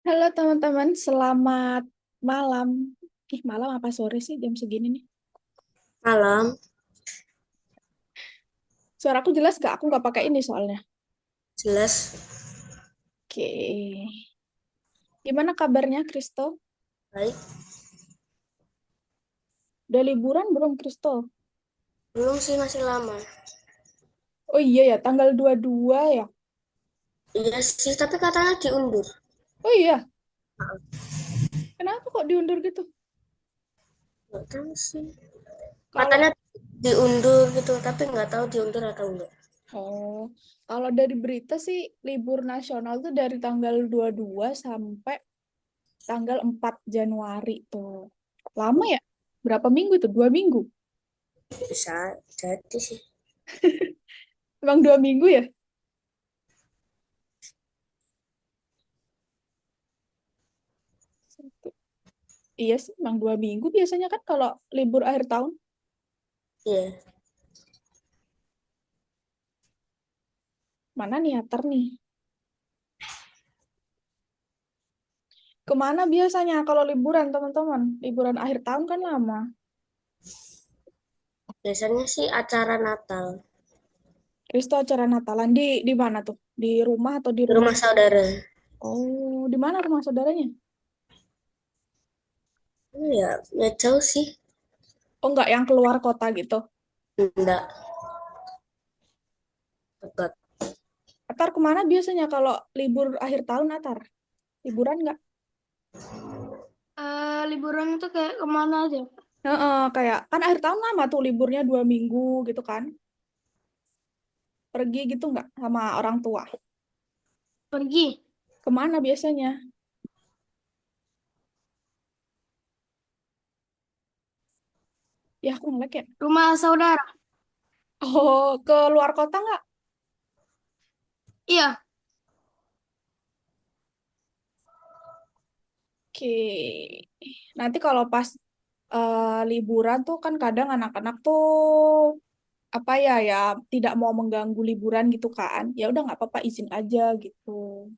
Halo teman-teman, selamat malam. Malam apa sore sih jam segini nih? Malam, Suaraku jelas gak? Aku nggak pakai ini soalnya. jelas, Oke. Gimana kabarnya, Kristo? baik. Udah liburan belum, Kristo? Belum sih masih lama. Oh iya ya, tanggal 22 ya? Iya sih, tapi katanya diundur. Oh iya, kenapa kok diundur gitu? Nggak tahu sih. Kalau Katanya diundur gitu, tapi nggak tahu diundur atau enggak. oh, kalau dari berita sih libur nasional tuh dari tanggal 22 sampai tanggal 4 Januari tuh. Lama ya? Berapa minggu tuh? 2 minggu. Bisa jadi sih. Emang 2 minggu ya? Iya sih, emang 2 minggu biasanya kan kalau libur akhir tahun. Iya. Mana nih Atar nih? Kemana biasanya kalau liburan teman-teman? Liburan akhir tahun kan lama. Biasanya sih acara Natal Kristo acara Natalan di mana tuh? Di rumah atau di di rumah? rumah saudara. Oh, di mana rumah saudaranya? Ya, ya jauh sih. Oh, enggak yang keluar kota gitu. Enggak dekat. Atar kemana biasanya kalau libur akhir tahun Atar? Liburan nggak? Liburan itu kayak kemana aja? Heeh, kayak kan akhir tahun lama tuh liburnya 2 minggu gitu kan? Pergi gitu nggak sama orang tua? Pergi. Kemana biasanya? Ya aku ngelek ya. Rumah saudara. Oh, ke luar kota nggak? Iya. Oke. Nanti kalau pas liburan tuh kan kadang anak-anak tuh apa ya tidak mau mengganggu liburan gitu kan. Ya udah nggak apa-apa izin aja gitu.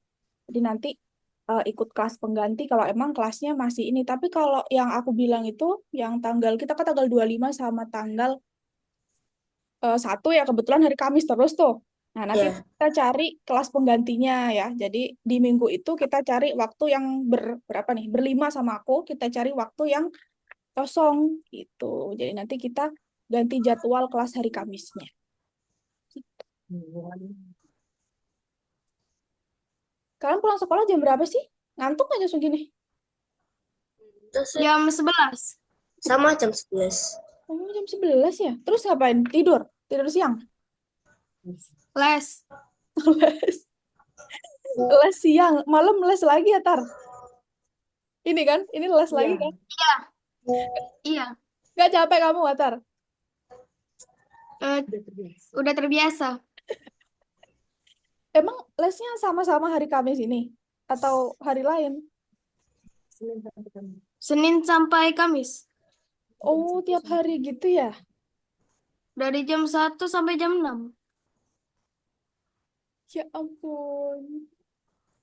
Jadi nanti ikut kelas pengganti kalau emang kelasnya masih ini. Tapi kalau yang aku bilang itu yang tanggal kita kan tanggal 25 sama tanggal 1 ya kebetulan hari Kamis terus tuh. Nah, nanti Ya. kita cari kelas penggantinya ya. Jadi di minggu itu kita cari waktu yang berapa nih? Berlima sama aku, kita cari waktu yang kosong gitu. Jadi nanti kita ganti jadwal kelas hari Kamisnya. Kalian pulang sekolah jam berapa sih? Ngantuk aja segini. Itu sih Jam 11. sama jam 11. Oh, jam 11 ya? Terus ngapain? Tidur? Tidur siang? Les. Les. Les siang. Malam les lagi ya, Tar? Ini kan? Ini les lagi Iya. kan? Iya. Gak capek kamu, Atar? Eh, udah terbiasa. Emang lesnya sama-sama hari Kamis ini? Atau hari lain? Senin sampai Kamis. Oh, tiap hari gitu ya? Dari jam 1 sampai jam 6. Ya ampun.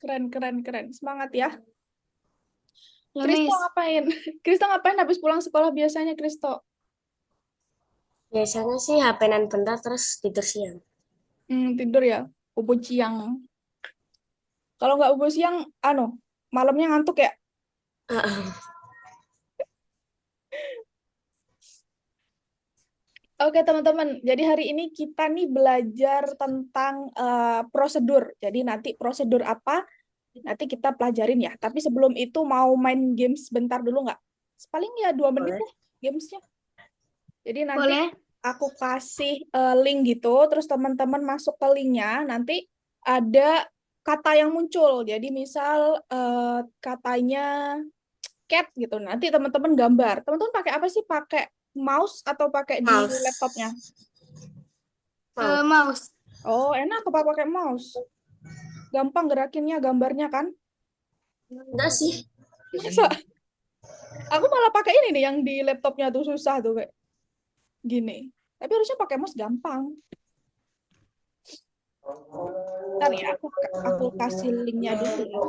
Keren, keren, keren. Semangat ya. Ya, Kristo Miss. ngapain? Kristo ngapain habis pulang sekolah biasanya, Kristo? Biasanya sih HP-an bentar terus tidur siang. Tidur ya. Bobo siang. Kalau nggak bobo siang, anu, malamnya ngantuk ya? Oke, teman-teman. Jadi hari ini kita nih belajar tentang prosedur. Jadi nanti prosedur apa? Nanti kita pelajarin ya. Tapi sebelum itu mau main games bentar dulu nggak? Paling ya 2 menit Boleh. deh gamesnya. Jadi nanti Boleh. aku kasih link gitu, terus teman-teman masuk ke linknya, nanti ada kata yang muncul. Jadi misal katanya cat gitu. Nanti teman-teman gambar. Teman-teman pakai apa sih? Pakai mouse atau pakai di laptopnya? Mouse. Mouse. Mouse. Oh, enak apa pakai mouse. Gampang gerakinnya, gambarnya kan? Enggak sih. Masa? Aku malah pakai ini nih yang di laptopnya tuh susah tuh kayak gini. Tapi harusnya pakai mouse gampang. Bentar ya, aku kasih linknya dulu ya.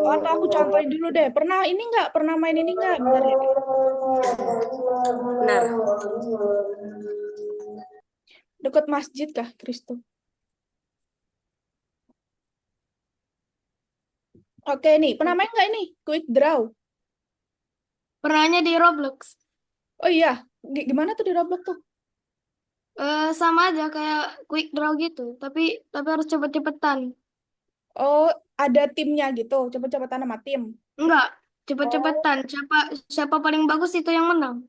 Oh, atau aku contohin dulu deh. Pernah ini nggak? Pernah main ini nggak? Bentar ya. Benar. Dekat masjid kah, Kristo? Oke nih, pernah main nggak ini? Quick Draw. Pernahnya di Roblox. Oh iya, gimana tuh di Roblox tuh? Sama aja kayak quick draw gitu, tapi harus cepet-cepetan. Oh, ada timnya gitu. Cepet-cepetan sama tim. Enggak, Oh, cepet-cepetan. Siapa siapa paling bagus itu yang menang.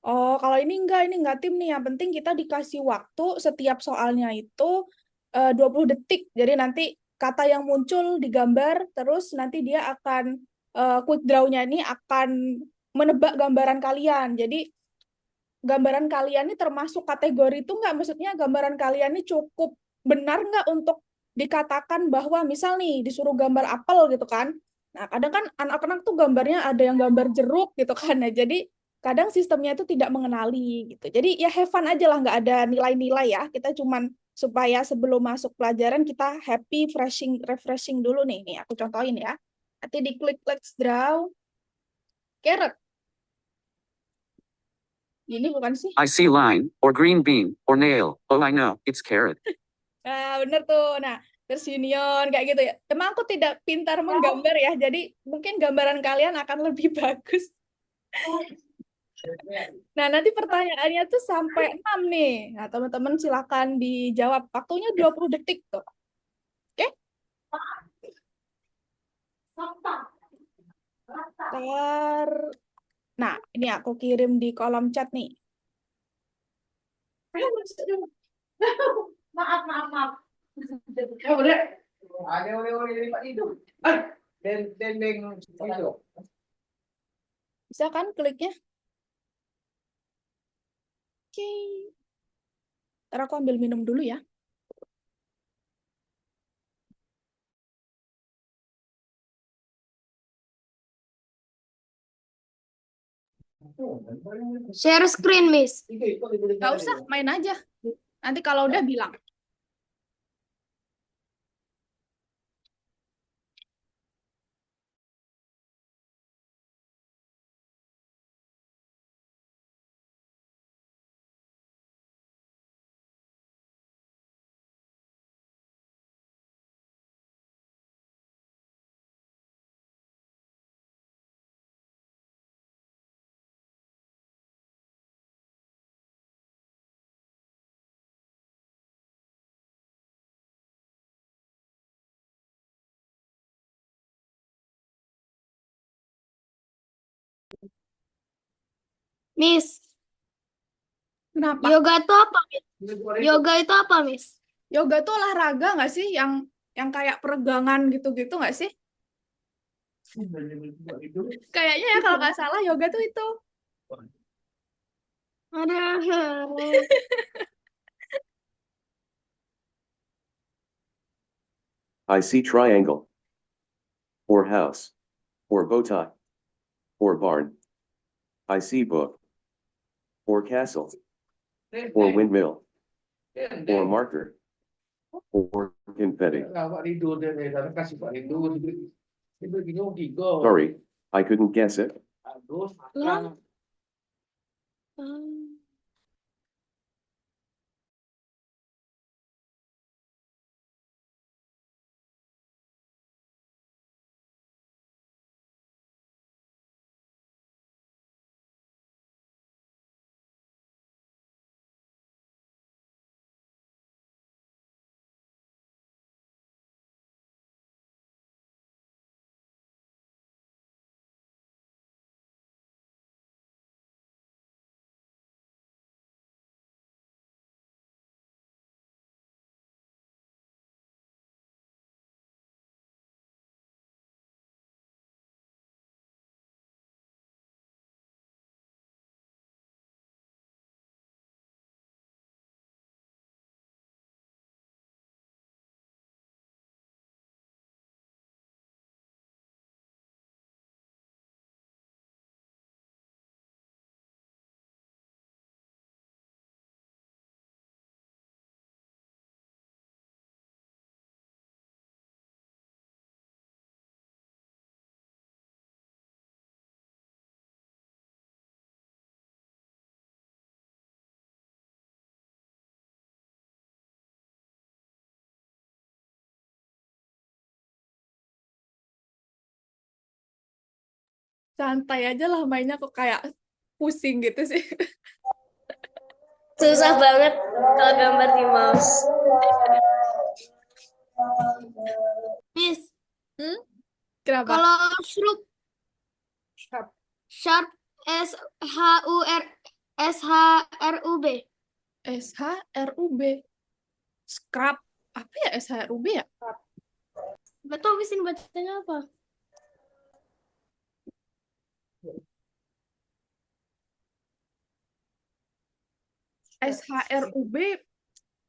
oh, kalau ini enggak tim nih. Yang penting kita dikasih waktu setiap soalnya itu 20 detik. Jadi nanti kata yang muncul digambar, terus nanti dia akan quick draw-nya ini akan menebak gambaran kalian. Jadi gambaran kalian ini termasuk kategori itu nggak? Maksudnya gambaran kalian ini cukup benar nggak untuk dikatakan bahwa misal nih disuruh gambar apel gitu kan. Nah, kadang kan anak-anak tuh gambarnya ada yang gambar jeruk gitu kan. Nah, jadi kadang sistemnya itu tidak mengenali gitu. Jadi ya have fun aja lah, nggak ada nilai-nilai ya. Kita cuman supaya sebelum masuk pelajaran kita happy, refreshing dulu nih. Nih, aku contohin ya. Nanti diklik let's draw carrot. Ini bukan sih? I see line, or green bean, or nail. Oh, I know, it's carrot. Nah, bener tuh. Nah, terus union kayak gitu ya. Emang aku tidak pintar menggambar ya, jadi mungkin gambaran kalian akan lebih bagus. Nah, nanti pertanyaannya tuh sampai 6 nih. Nah, teman-teman silakan dijawab. Waktunya 20 detik tuh. Oke? Ntar. Nah, ini aku kirim di kolom chat nih. Maaf, maaf, maaf. Ya udah. Ada oleh-oleh dari Pak Ido. Dendeng itu. Bisa kan kliknya? Oke. Ntar aku ambil minum dulu ya. Share screen, Miss. Nggak usah, main aja. Nanti kalau udah bilang. Miss, Kenapa? yoga itu apa, Miss? Yoga itu apa, Miss? Yoga tuh olahraga nggak sih? Yang kayak peregangan gitu-gitu nggak sih? Kayaknya ya kalau nggak salah yoga tuh itu. Ada. I see triangle, or house, or bow tie, or barn. I see book, or castle, or windmill, or marker, or confetti. Pak Ridho deh, kasih Pak Ridho. Itu bingung gigo. Sorry, I couldn't guess it. Aduh, Lah. makan. Santai aja lah mainnya kok kayak pusing gitu sih. Susah banget kalau gambar di mouse. Miss, Kenapa? kalau shrub, Sharp. sharp, SHRUB. SHRUB. Scrap. Apa ya SHRUB ya? Gak tau Miss ini bacanya apa. SHRUB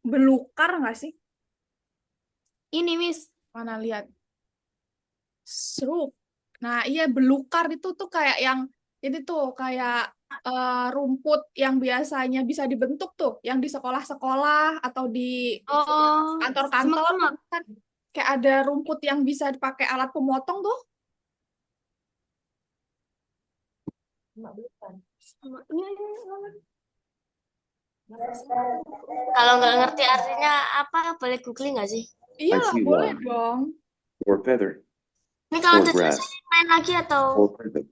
belukar nggak sih? Ini Miss, Mana lihat? Shrub. Nah, iya belukar itu tuh kayak yang ini tuh kayak rumput yang biasanya bisa dibentuk tuh, yang di sekolah-sekolah atau di oh, kantor-kantor semak-semak. kan kayak ada rumput yang bisa dipakai alat pemotong tuh. Kalau nggak ngerti artinya apa, boleh googling nggak sih? Iyalah, see boleh one. dong. or feather, Ini kalau or udah grass, selesai main lagi atau? or privet.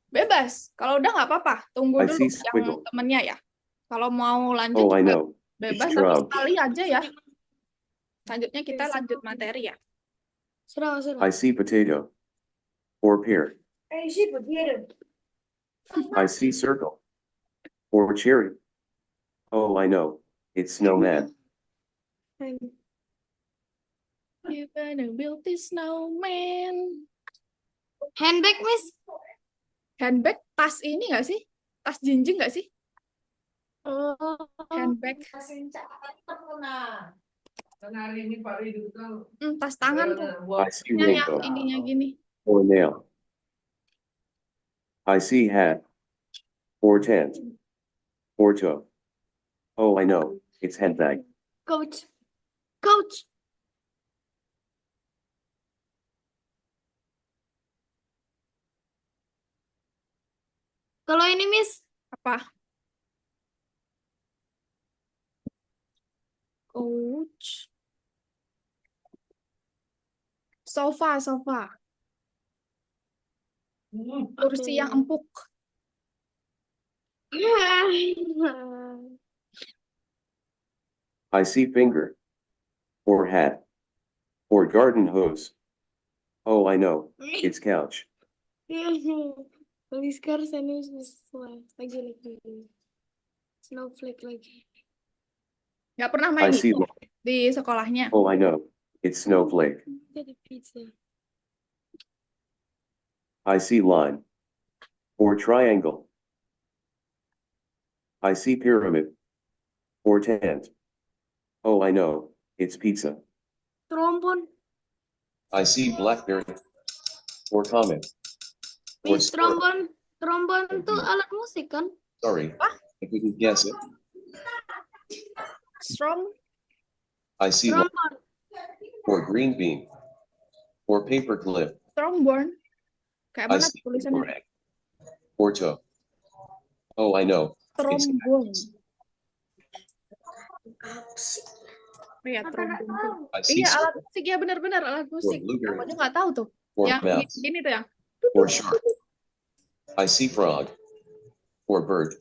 Bebas. Kalau udah nggak apa-apa, tunggu I dulu see yang squiggle. temennya ya. Kalau mau lanjut Oh, I juga know. bebas, It's tapi shrub. sekali aja ya. Selanjutnya kita lanjut materi ya. Sudah. I see potato. Or pear. I see circle. Or cherry. Oh, I know. It's snowman. You better build this snowman. Handbag Miss. Handbag, tas ini nggak sih? Tas jinjing nggak sih? Oh, Handbag. Kan hari ini Pak Ridho tuh Tas tangan tuh. I see Yang rainbow. ininya gini. Or nail. I see hat. Or tent. Or toe. Oh, I know. It's handbag. coach. Kalau ini Miss, Apa? Coach. Sofa. Kursi yang empuk. I see finger. Or hat. Or garden hose. Oh, I know. It's couch. Poliskar ini lagi snowflake lagi. Nggak pernah I main see. itu di sekolahnya. Oh, I know. It's snowflake. Jadi pizza. I see line. Or triangle. I see pyramid. Or tent. Oh, I know. It's pizza. Trombon. I see blackberry. Or comet. Or Miss, squirrel. trombon tuh alat musik kan? Sorry. I couldn't guess it. Strong. I see Trombon. or green bean. Or paper clip. Trombone. Kayak I mana see tulisannya? or egg. Or toe. Oh, I know. It's Trombone. Iya, trombone. I see Iya, alat musik. Ya benar-benar alat musik. blueberry. Aku aja nggak tahu tuh. or Yang mouse. gini tuh yang. Or shark. I see frog. Or bird.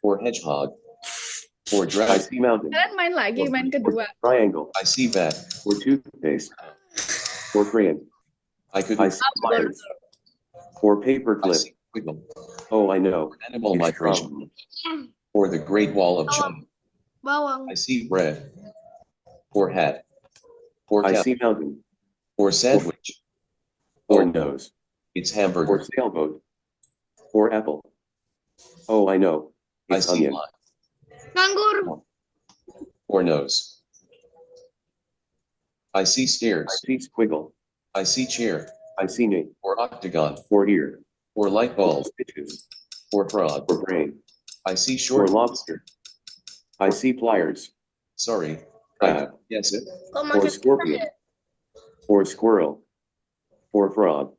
Or hedgehog. Or dragon. I see mountain. Kalian main lagi, main kedua. Triangle. I see bat. Or toothpaste. Or crayon. I see pliers. Or paper clip. Oh, I know. Animal migration. Or the Great Wall of China. Bawang. I see bread. Or hat. Or I see mountain. Or sandwich. Or nose. It's hamburger. Or sailboat. Or apple. Oh, I know. It's onion. Nganggur. Or nose. I see stairs. I see squiggle. I see chair. I see name. Or octagon. Or ear. Or light bulb. Stitches. Or frog. Or brain. I see short. Or lobster. I see pliers. Sorry. Crab. Yes it. Or scorpion. Or squirrel. Or frog.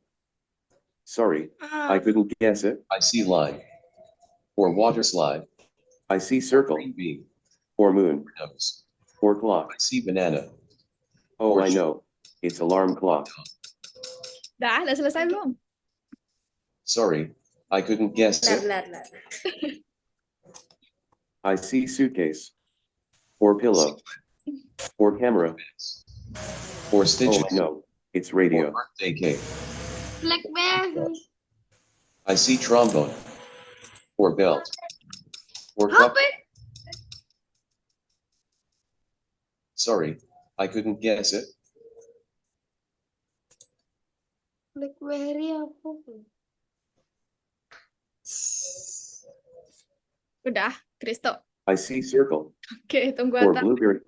Sorry. I couldn't guess it. I see line. Or water slide. I see circle. Beam. Or moon. Nose. Or clock. I see banana. Oh, I know. It's alarm clock. Udah selesai belum? Sorry, I couldn't guess it. Bentar. I see suitcase. Or pillow. Or camera. Or stitches. Oh, no, it's Or radio. birthday cake. Blackberry. I see trombone. Or belt. Or Apa? cup. Sorry, I couldn't guess it. Blackberry apa? Udah, Kristo. I see circle. Oke, tunggu Or Atar. blueberry.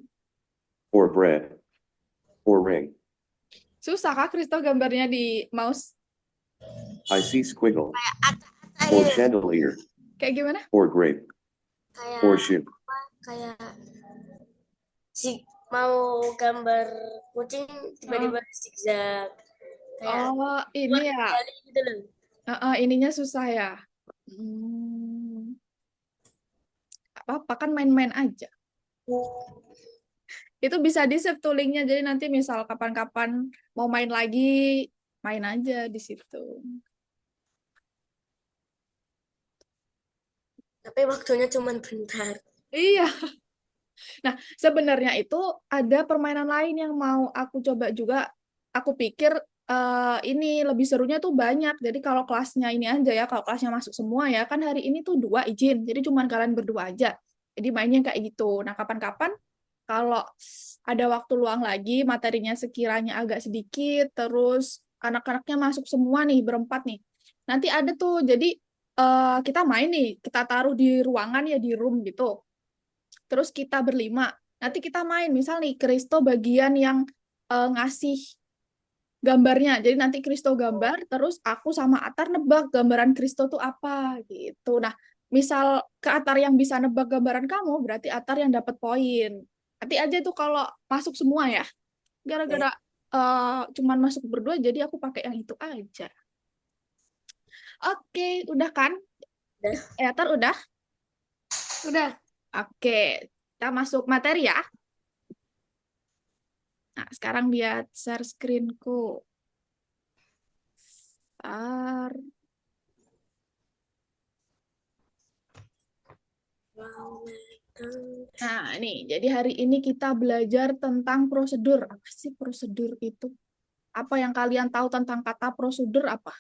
Or bread. Or ring. Susah kah Kristo gambarnya di mouse? I see squiggle. Or Kayak chandelier. Kayak gimana? Or grape. Or shoe. kayak si mau gambar kucing tiba-tiba zigzag. Kayak Oh, ini ya. jari gitu loh. Ininya susah ya. Hmm. Apa kan main-main aja. Itu bisa di-save tuh linknya. Jadi nanti misal kapan-kapan mau main lagi, main aja di situ. Tapi waktunya cuma bentar. Iya. Nah, sebenarnya itu ada permainan lain yang mau aku coba juga. Aku pikir ini lebih serunya tuh banyak. Jadi kalau kelasnya ini aja ya, kalau kelasnya masuk semua ya, kan hari ini tuh 2 izin. Jadi cuma kalian berdua aja. Jadi mainnya kayak gitu. Nah, kapan-kapan kalau ada waktu luang lagi, materinya sekiranya agak sedikit, terus anak-anaknya masuk semua nih, berempat nih. Nanti ada tuh, jadi kita main nih, kita taruh di ruangan ya, di room gitu. Terus kita berlima. Nanti kita main, misal nih, Kristo bagian yang ngasih gambarnya. Jadi nanti Kristo gambar, terus aku sama Atar nebak gambaran Kristo tuh apa gitu. Nah, misal ke Atar yang bisa nebak gambaran kamu, berarti Atar yang dapat poin. Nanti aja tuh kalau masuk semua ya. Gara-gara cuman masuk berdua, jadi aku pakai yang itu aja. Oke, udah kan? Udah. Atar udah? Udah. Oke, kita masuk materi ya. Nah, sekarang lihat share screen-ku. Bentar. Nah, nih, jadi hari ini kita belajar tentang prosedur. Apa sih prosedur itu? Apa yang kalian tahu tentang kata prosedur apa?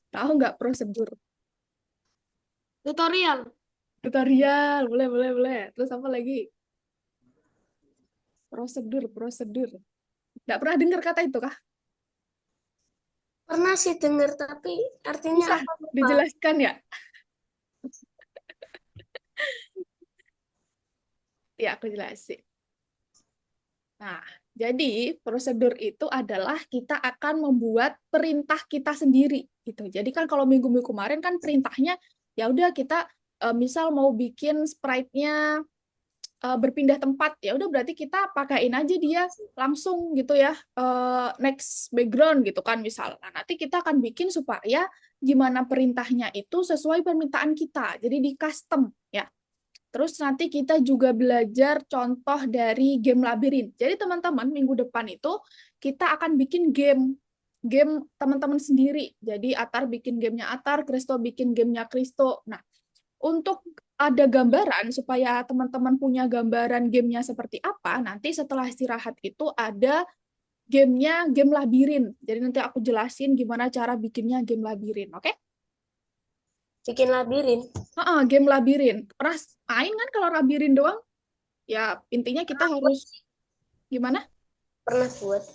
Tahu nggak prosedur? Tutorial. Tutorial, boleh. Terus apa lagi? Prosedur. Nggak pernah dengar kata itu kah? Pernah sih dengar tapi artinya Bisa apa? Lupa. dijelaskan ya? Ya, aku jelasin. Nah, jadi prosedur itu adalah kita akan membuat perintah kita sendiri gitu. Jadi kan kalau minggu-minggu kemarin kan perintahnya ya udah kita misal mau bikin sprite-nya berpindah tempat, ya udah berarti kita pakaiin aja dia langsung gitu ya, next background gitu kan misal. Nah, nanti kita akan bikin supaya gimana perintahnya itu sesuai permintaan kita. Jadi di custom ya. Terus nanti kita juga belajar contoh dari game labirin. Jadi teman-teman minggu depan itu kita akan bikin game teman-teman sendiri. Jadi Atar bikin gamenya Atar, Kristo bikin gamenya Kristo. Nah, untuk ada gambaran supaya teman-teman punya gambaran gamenya seperti apa, nanti setelah istirahat itu ada gamenya game labirin. Jadi nanti aku jelasin gimana cara bikinnya game labirin, oke? Bikin labirin. Game labirin. Pernah main kan kalau labirin doang? Ya, intinya kita harus gimana? Pernah buat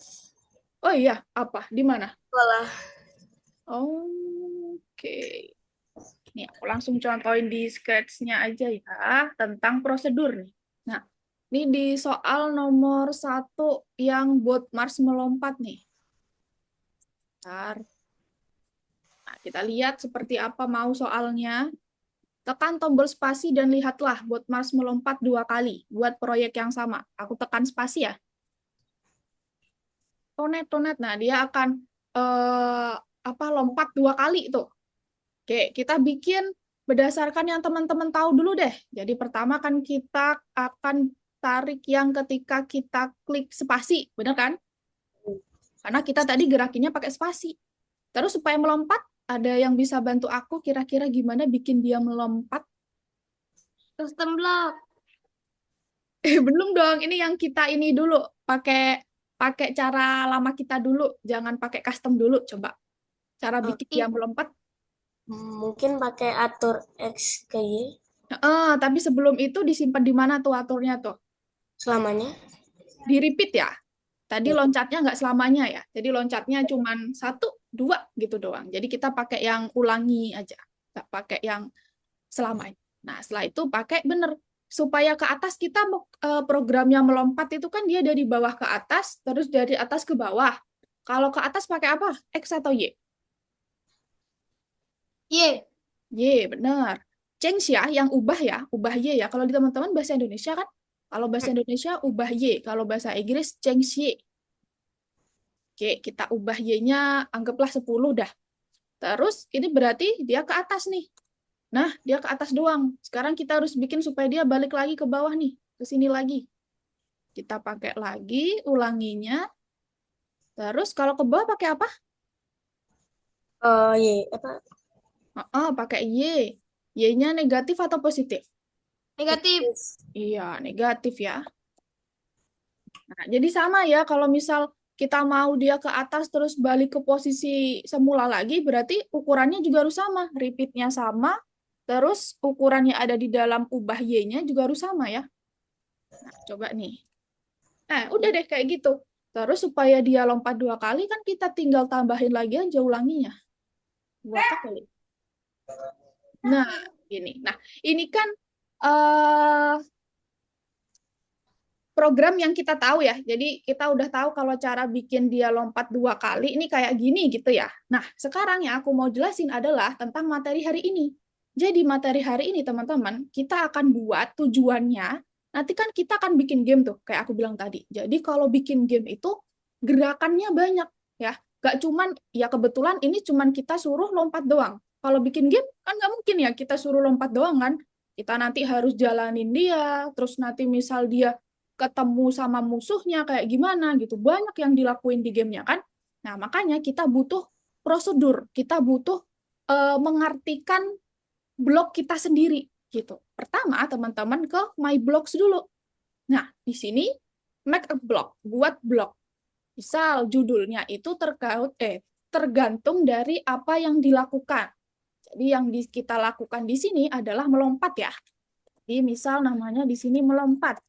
Oh iya, apa? Di mana? sekolah. Oke. Nih, aku langsung contohin di scratch-nya aja ya, tentang prosedur nih. Nah, ini di soal nomor 1 yang buat Mars melompat nih. Bentar. Nah, kita lihat seperti apa mau soalnya. Tekan tombol spasi dan lihatlah buat Mars melompat 2 kali buat proyek yang sama. Aku tekan spasi ya. Tonet. Nah, dia akan lompat 2 kali itu. Oke, kita bikin berdasarkan yang teman-teman tahu dulu deh. Jadi pertama kan kita akan tarik yang ketika kita klik spasi, benar kan? Karena kita tadi gerakinnya pakai spasi. Terus supaya melompat, ada yang bisa bantu aku kira-kira gimana bikin dia melompat? Custom block. Belum dong, ini yang kita ini dulu. Pakai pakai cara lama kita dulu, jangan pakai custom dulu. Coba cara bikin dia melompat. Mungkin pakai atur X ke Y Tapi sebelum itu disimpan di mana tuh aturnya tuh? selamanya. Di repeat ya. Tadi loncatnya nggak selamanya ya. Jadi loncatnya cuma 1, 2 gitu doang. Jadi kita pakai yang ulangi aja. Nggak pakai yang selamanya. Nah, setelah itu pakai bener. Supaya ke atas kita programnya melompat itu kan dia dari bawah ke atas, terus dari atas ke bawah. Kalau ke atas pakai apa? X atau Y? Y. Y, bener. Change ya, yang ubah Y ya. Kalau di teman-teman bahasa Indonesia kan, kalau bahasa Indonesia ubah Y, kalau bahasa Inggris change Y. Oke, kita ubah Y-nya anggaplah 10 dah. Terus ini berarti dia ke atas nih. Nah, dia ke atas doang. Sekarang kita harus bikin supaya dia balik lagi ke bawah nih, ke sini lagi. Kita pakai lagi, ulanginya. Terus kalau ke bawah pakai apa? Y apa? Pakai Y. Y-nya negatif atau positif? Negatif. Iya, negatif ya. Nah, jadi sama ya, kalau misal kita mau dia ke atas terus balik ke posisi semula lagi, berarti ukurannya juga harus sama. Repeat-nya sama, terus ukurannya ada di dalam ubah Y-nya juga harus sama ya. Nah, coba nih. Udah deh kayak gitu. Terus supaya dia lompat 2 kali, kan kita tinggal tambahin lagi aja ulanginya. 2 kali. Nah, ini. Nah, ini kan program yang kita tahu ya. Jadi kita udah tahu kalau cara bikin dia lompat 2 kali ini kayak gini gitu ya. Nah, sekarang yang aku mau jelasin adalah tentang materi hari ini. Jadi materi hari ini teman-teman, kita akan buat tujuannya, nanti kan kita akan bikin game tuh, kayak aku bilang tadi. Jadi kalau bikin game itu gerakannya banyak ya. Gak cuman, ya kebetulan ini cuman kita suruh lompat doang. Kalau bikin game kan nggak mungkin ya kita suruh lompat doang kan. Kita nanti harus jalanin dia, terus nanti misal dia ketemu sama musuhnya kayak gimana gitu. Banyak yang dilakuin di gamenya kan. Nah, makanya kita butuh prosedur, kita butuh mengartikan blok kita sendiri gitu. Pertama, teman-teman ke My Blocks dulu. Nah, di sini make a block, buat blok. Misal judulnya itu tergantung dari apa yang dilakukan. Jadi yang kita lakukan di sini adalah melompat ya. Jadi misal namanya di sini melompat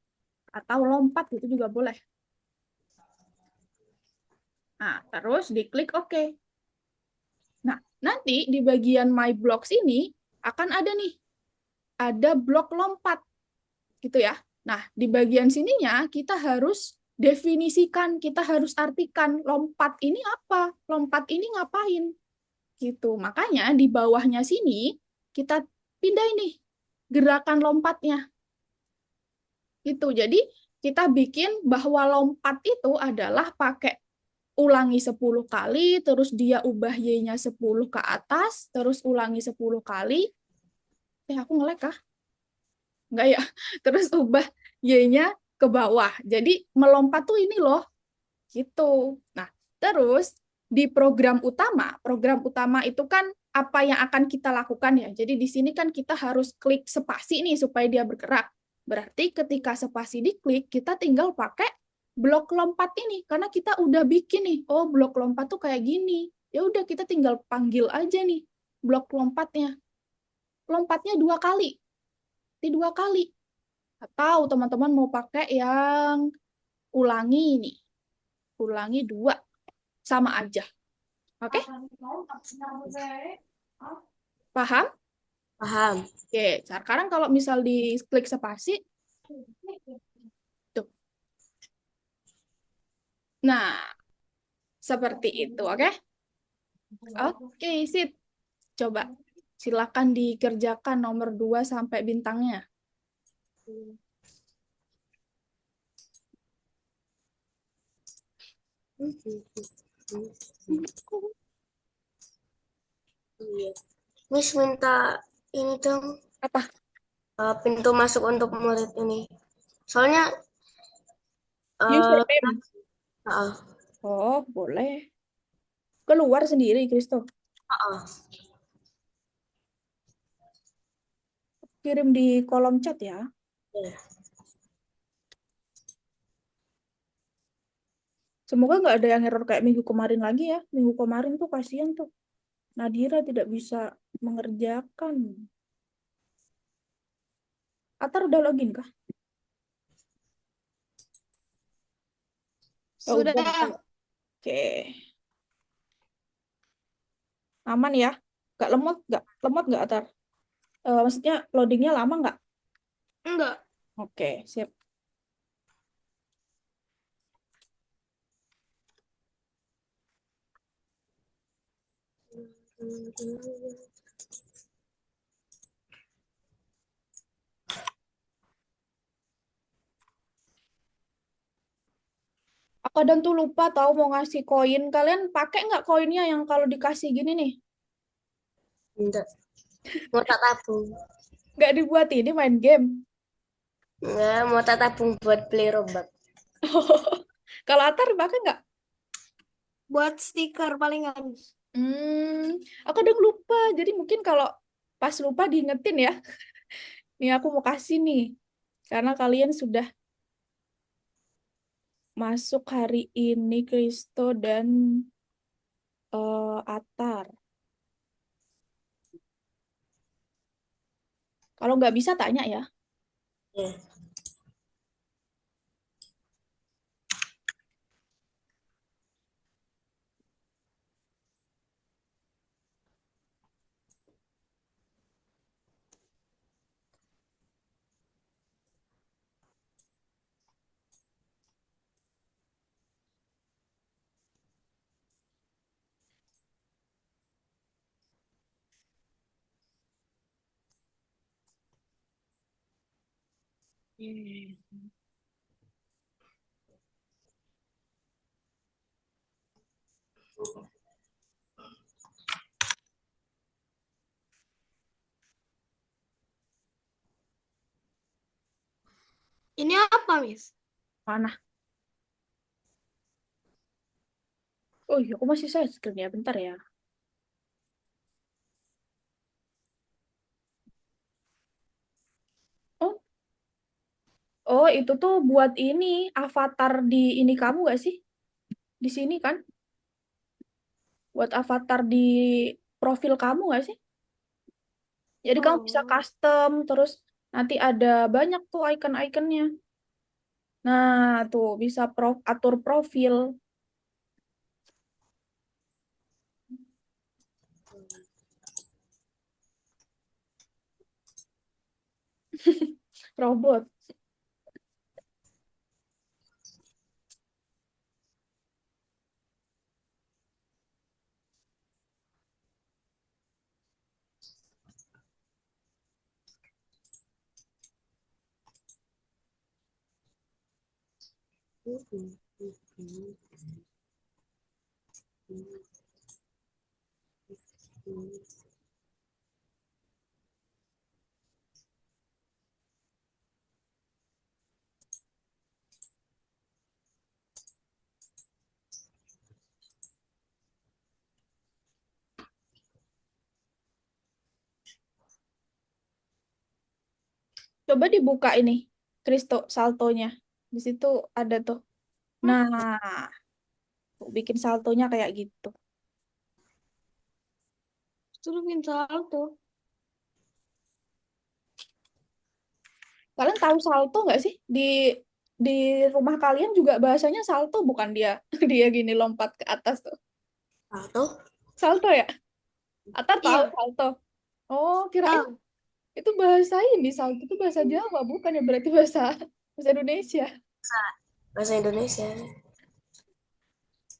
atau lompat gitu juga boleh. Nah, terus diklik OK. Nah, nanti di bagian My Blocks ini akan ada nih, ada blok lompat gitu ya. Nah, di bagian sininya kita harus definisikan, kita harus artikan lompat ini apa, lompat ini ngapain gitu. Makanya di bawahnya sini kita pindah ini gerakan lompatnya. Gitu. Jadi kita bikin bahwa lompat itu adalah pakai ulangi 10 kali, terus dia ubah Y-nya 10 ke atas, terus ulangi 10 kali. Aku nge-lag kah? Enggak ya. Terus ubah Y-nya ke bawah. Jadi melompat tuh ini loh. Gitu. Nah, terus di program utama itu kan apa yang akan kita lakukan ya. Jadi di sini kan kita harus klik spasi nih supaya dia bergerak. Berarti ketika spasi diklik, kita tinggal pakai blok lompat ini karena kita udah bikin nih. Oh, blok lompat tuh kayak gini. Ya udah kita tinggal panggil aja nih blok lompatnya. Lompatnya 2 kali. Di 2 kali. Atau teman-teman mau pakai yang ulangi nih. Ulangi 2. Sama aja. Oke? Paham? Paham. Oke, sekarang kalau misal di klik spasi, tuh. Nah, seperti itu, oke? Oke, sip. Coba, silakan dikerjakan nomor 2 sampai bintangnya. Iya. Miss minta ini dong, Apa? pintu masuk untuk murid ini. Soalnya Username. uh, Oh, boleh. Keluar sendiri, Kristo. Ah, Kirim di kolom chat ya. ya. Semoga nggak ada yang error kayak minggu kemarin lagi ya. Minggu kemarin tuh kasihan tuh. Nadira tidak bisa mengerjakan. Atar udah login kah? Oh, Sudah. udah. Oke. Aman ya? Nggak lemot nggak? Lemot nggak Atar? Maksudnya loadingnya lama nggak? Enggak. Oke, siap. Aku kadang tuh lupa tahu mau ngasih koin. Kalian pakai nggak koinnya yang kalau dikasih gini nih? Enggak. Mau tak tabung. Nggak dibuat ini main game. Enggak, mau tak tabung buat beli Robux. Kalau Atar pakai nggak? Buat stiker palingan. Aku kadang lupa. Jadi mungkin kalau pas lupa diingetin ya. Nih aku mau kasih nih. Karena kalian sudah masuk hari ini Kristo dan Atar. Kalau nggak bisa tanya ya. Ya. Ini apa, Miss? Mana? Oh iya, aku masih share screen ya. Bentar ya. Oh, oh itu tuh buat ini avatar di ini kamu nggak sih? Di sini kan? Buat avatar di profil kamu nggak sih? Jadi kamu bisa Oh. custom, terus nanti ada banyak tuh icon-iconnya. Nah, tuh bisa atur profil. Robot. Coba dibuka ini, Kristo, saltonya. Di situ ada tuh. Nah, tuh, bikin saltonya kayak gitu. Suruh bikin salto. Kalian tahu salto nggak sih? Di rumah kalian juga bahasanya salto bukan dia dia gini lompat ke atas tuh. Atau Salto ya? Atar tahu Iya, salto. Oh, kirain tahu. itu bahasa ini salto itu bahasa Jawa bukan ya berarti bahasa bahasa Indonesia. bahasa Indonesia.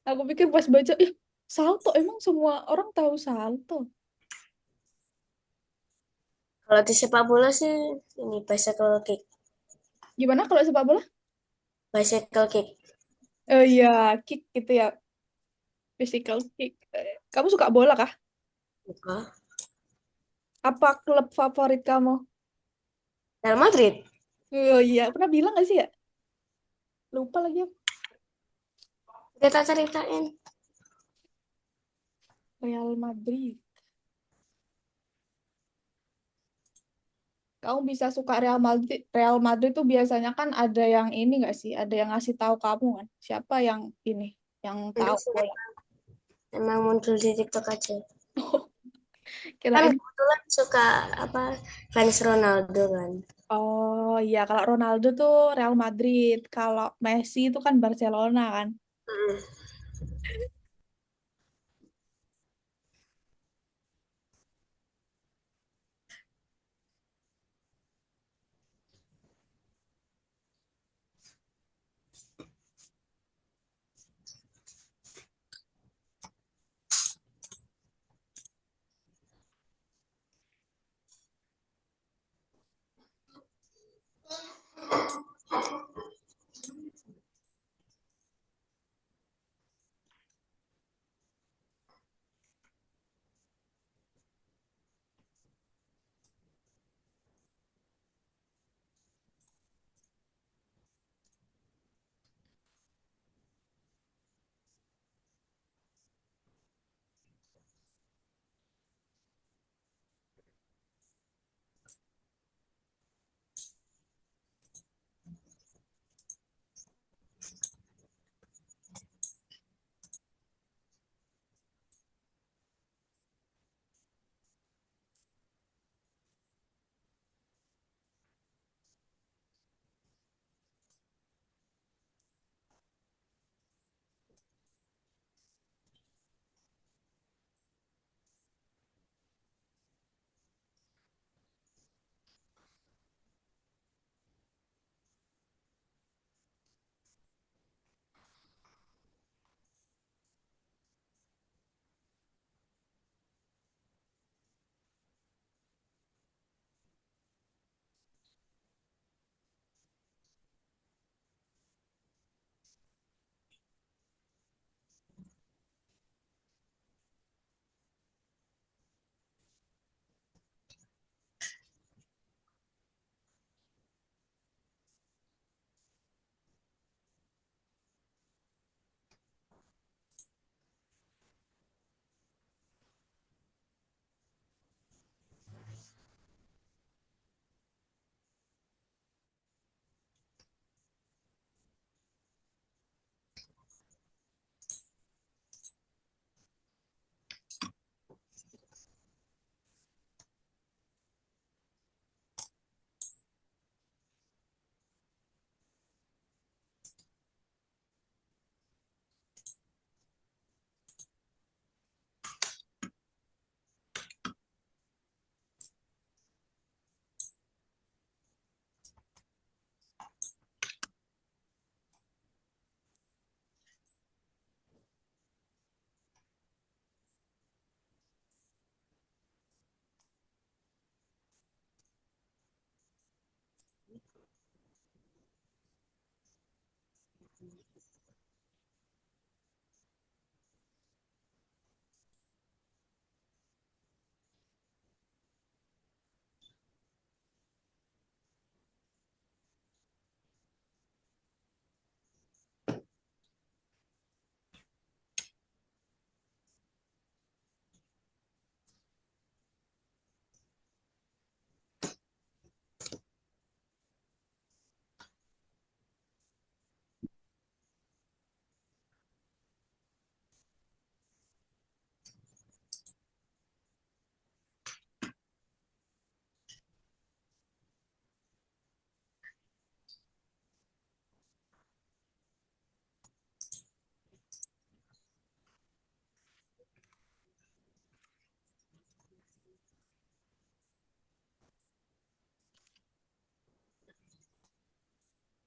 Aku pikir pas baca, ih, salto emang semua orang tahu salto. Kalau di sepak bola sih ini bicycle kick. Gimana kalau sepak bola? Bicycle kick. Oh iya, kick gitu ya, physical kick. Kamu suka bola kah? Buka. Apa klub favorit kamu? Real Madrid. Oh iya, pernah bilang gak sih ya? Lupa lagi aku. Kita ceritain. Real Madrid. Kamu bisa suka Real Madrid. Real Madrid tuh biasanya kan ada yang ini nggak sih? Ada yang ngasih tahu kamu kan? Siapa yang ini? Yang tahu Enggak sih, bola? emang muncul di TikTok aja. Kan Kirain. kebetulan suka apa fans Ronaldo kan. Oh iya, kalau Ronaldo tuh Real Madrid. Kalau Messi itu kan Barcelona kan? Mm.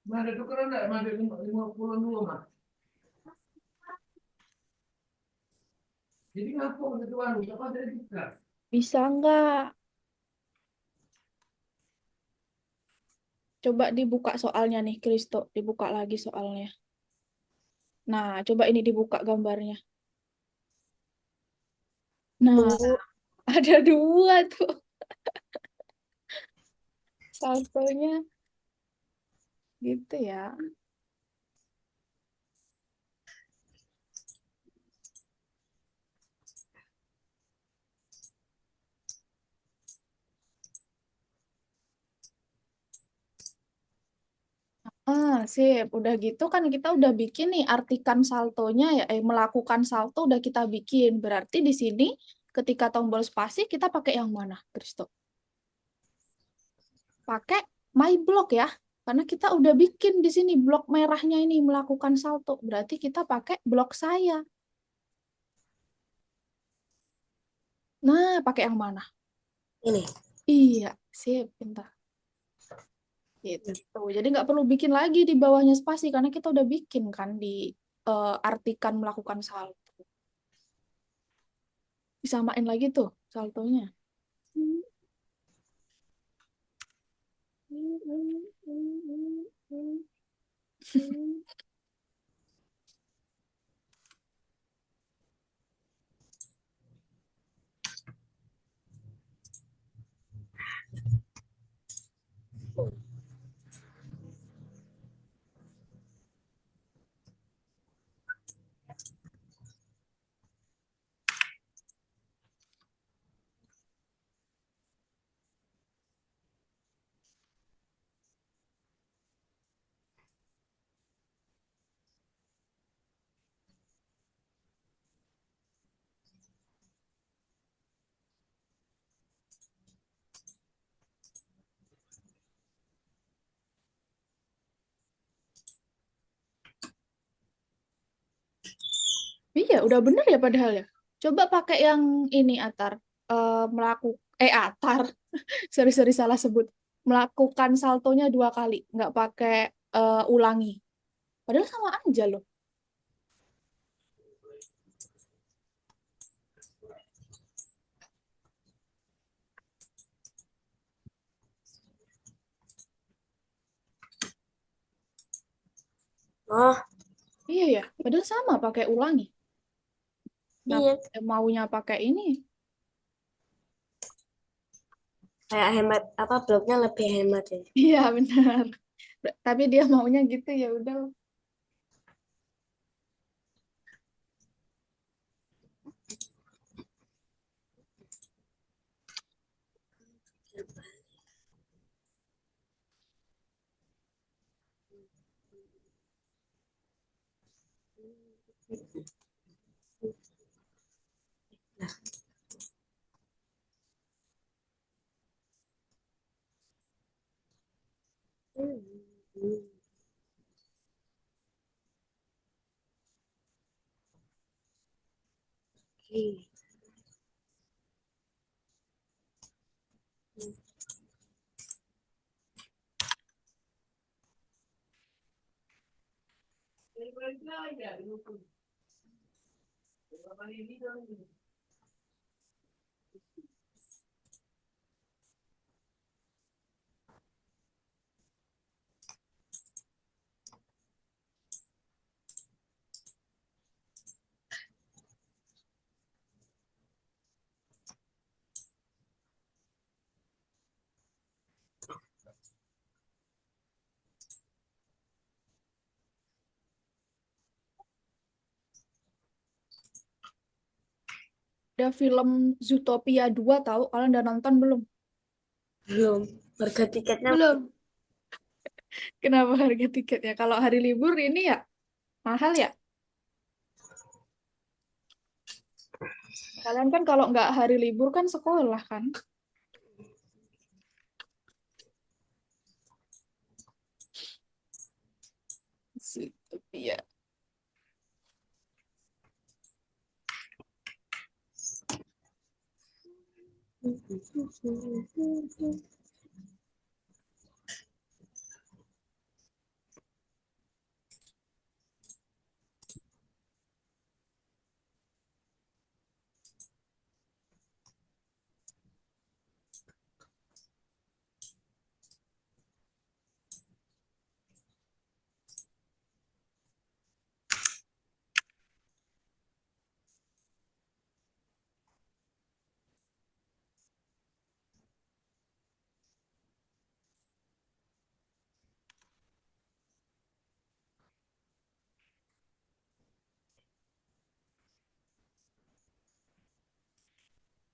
Mah ada tukeran enggak? Mah ada 52 mah. Jadi ngapa gitu anu? Apa ada tukar? Bisa nggak? Coba dibuka soalnya nih, Kristo. Dibuka lagi soalnya. Nah, coba ini dibuka gambarnya. Nah, Tunggu. ada dua tuh. Saltonya gitu ya. Sip. Udah gitu kan kita udah bikin nih artikan saltonya ya, melakukan salto udah kita bikin. Berarti di sini ketika tombol spasi kita pakai yang mana, Kristo? Pakai my block ya. Karena kita udah bikin di sini blok merahnya ini melakukan salto. Berarti kita pakai blok saya. Nah, pakai yang mana? Ini. Iya, sip, pintar. Gitu. Jadi nggak perlu bikin lagi di bawahnya spasi karena kita udah bikin kan di artikan melakukan salto. Disamain lagi tuh saltonya. Iya, udah bener ya padahal ya. Coba pakai yang ini Atar. Atar. Sorry, salah sebut. Melakukan saltonya 2 kali, nggak pakai ulangi. Padahal sama aja loh. Oh, Iya ya, padahal sama pakai ulangi. Nah, iya. maunya pakai ini. Kayak hemat apa bloknya lebih hemat ya. Iya, benar. Tapi dia maunya gitu ya udah. Oke. Ada film Zootopia 2 tahu? Kalian udah nonton belum? Belum. Harga tiketnya Belum. Kenapa harga tiketnya? Kalau hari libur ini ya mahal ya? Kalian kan kalau nggak hari libur kan sekolah kan? Zootopia.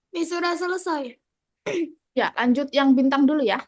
Ini sudah selesai. Ya, lanjut yang bintang dulu ya.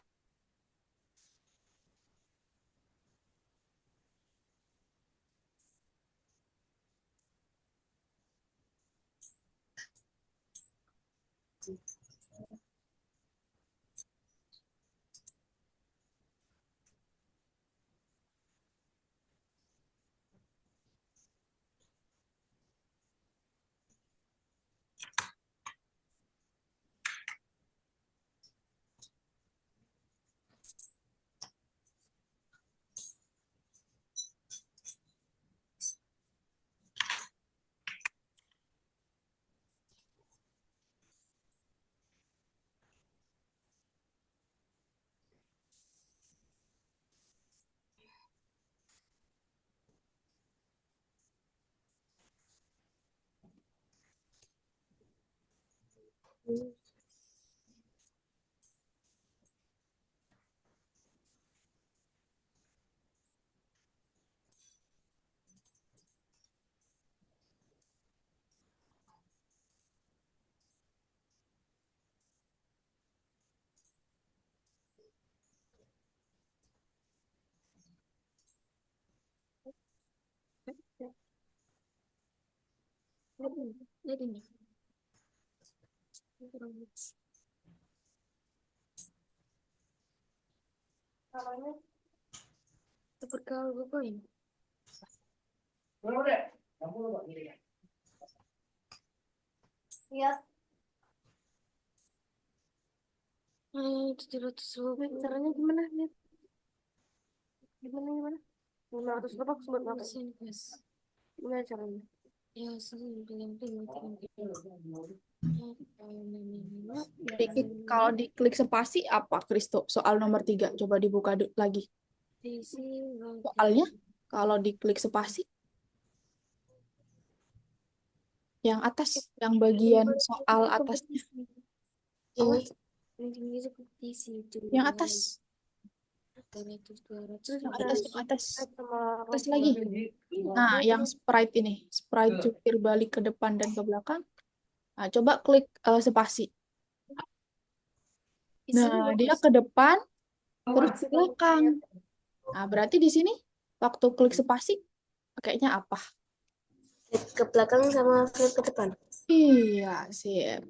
Lihat ini. Dapat kalau gue poin. Udah. Kamu lupa gini ya. Iya. 700 rupiah. Caranya gimana? Lihat. Gimana? 500 rupiah buat apa? Gimana caranya? Ya, Kalau diklik spasi apa, Kristo? Soal nomor 3. Coba dibuka lagi. Soalnya, kalau diklik spasi, yang atas, yang bagian soal atasnya. Ini seperti situ. Yang atas. 200. Yang atas, yang atas. Sama Atas lagi. Nah, yang sprite ini. Sprite jukir balik ke depan dan ke belakang. Nah, coba klik spasi. Nah, dia ke depan, terus ke belakang. Nah, berarti di sini, waktu klik spasi, pakainya apa? Flip ke belakang sama flip ke depan. Iya, sip.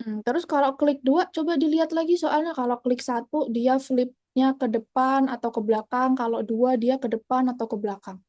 Terus kalau klik 2, coba dilihat lagi soalnya kalau klik 1, dia flipnya ke depan atau ke belakang. Kalau 2, dia ke depan atau ke belakang.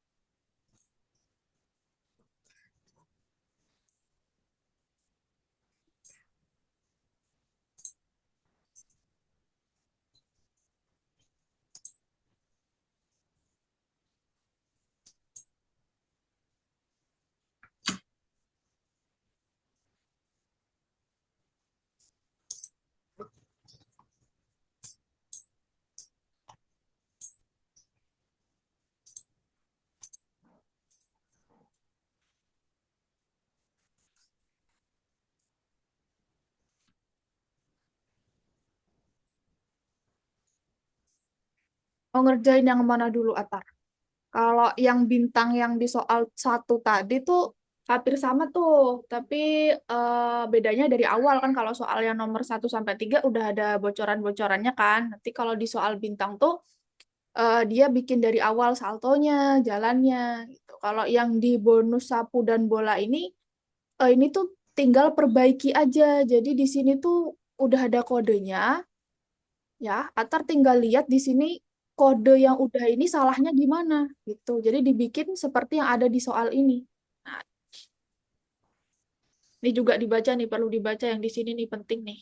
Mau ngerjain yang mana dulu, Atar? Kalau yang bintang yang di soal 1 tadi tuh hampir sama tuh, tapi bedanya dari awal kan kalau soal yang nomor 1 sampai 3 udah ada bocoran-bocorannya kan. Nanti kalau di soal bintang tuh dia bikin dari awal saltonya, jalannya gitu. Kalau yang di bonus sapu dan bola ini tuh tinggal perbaiki aja. Jadi di sini tuh udah ada kodenya, ya. Atar tinggal lihat di sini kode yang udah ini salahnya di mana gitu. Jadi dibikin seperti yang ada di soal ini. Nah, ini juga dibaca nih, perlu dibaca yang di sini nih penting nih.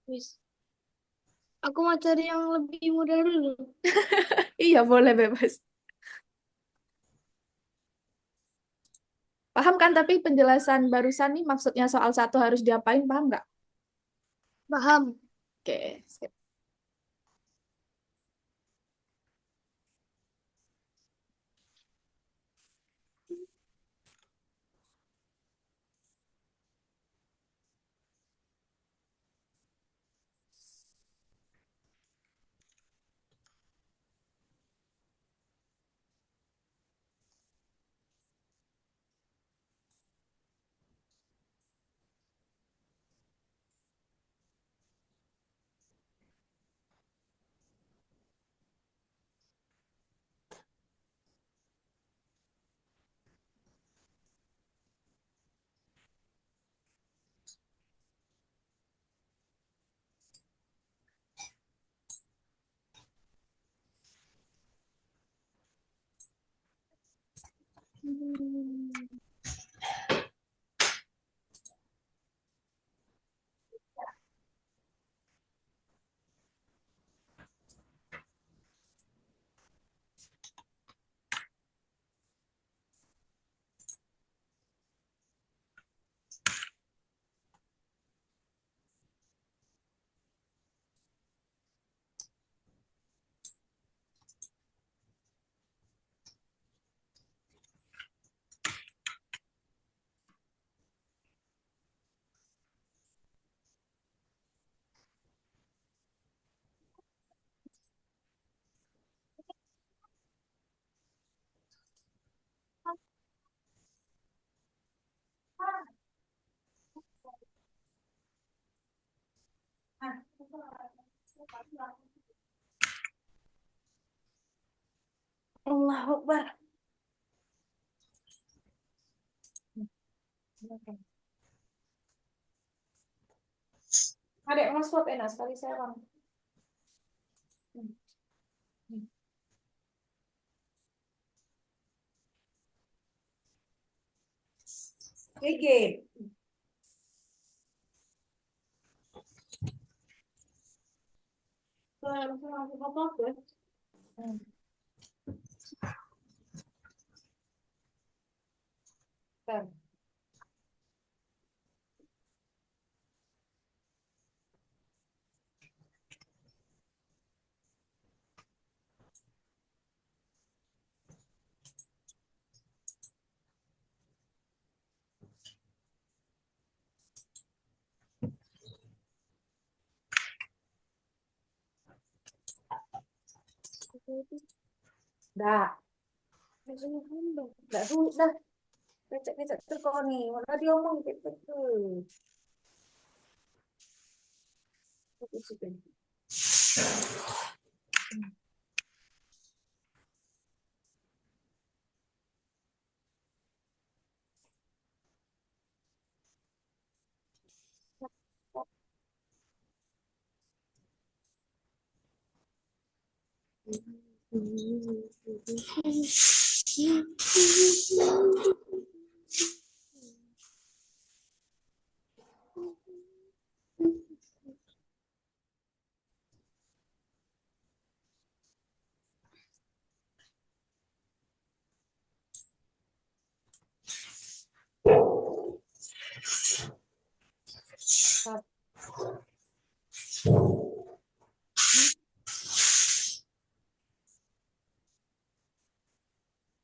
Wis. Aku mau cari yang lebih mudah dulu. Iya, boleh bebas. Paham kan tapi penjelasan barusan nih maksudnya soal 1 harus diapain, paham nggak? Paham. Oke, sip. Allahu Akbar. Adek mas swab enak sekali saya bang. Gigi. Dah. Dah sulit dah. Kecek-kecek tu kau ni. Mana dia omong kecek tu.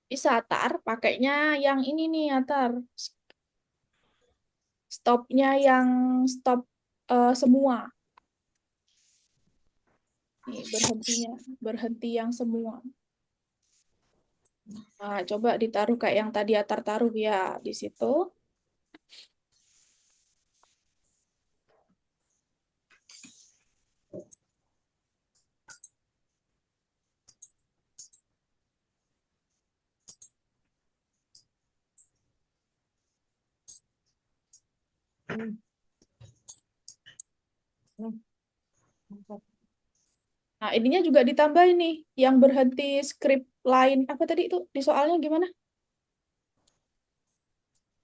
Bisa Atar, pakainya yang ini nih Atar. Stopnya yang stop semua. Nih berhentinya, berhenti yang semua. Nah, coba ditaruh kayak yang tadi Atar taruh ya di situ. Nah, ininya juga ditambahin nih, yang berhenti script lain. Apa tadi itu di soalnya gimana?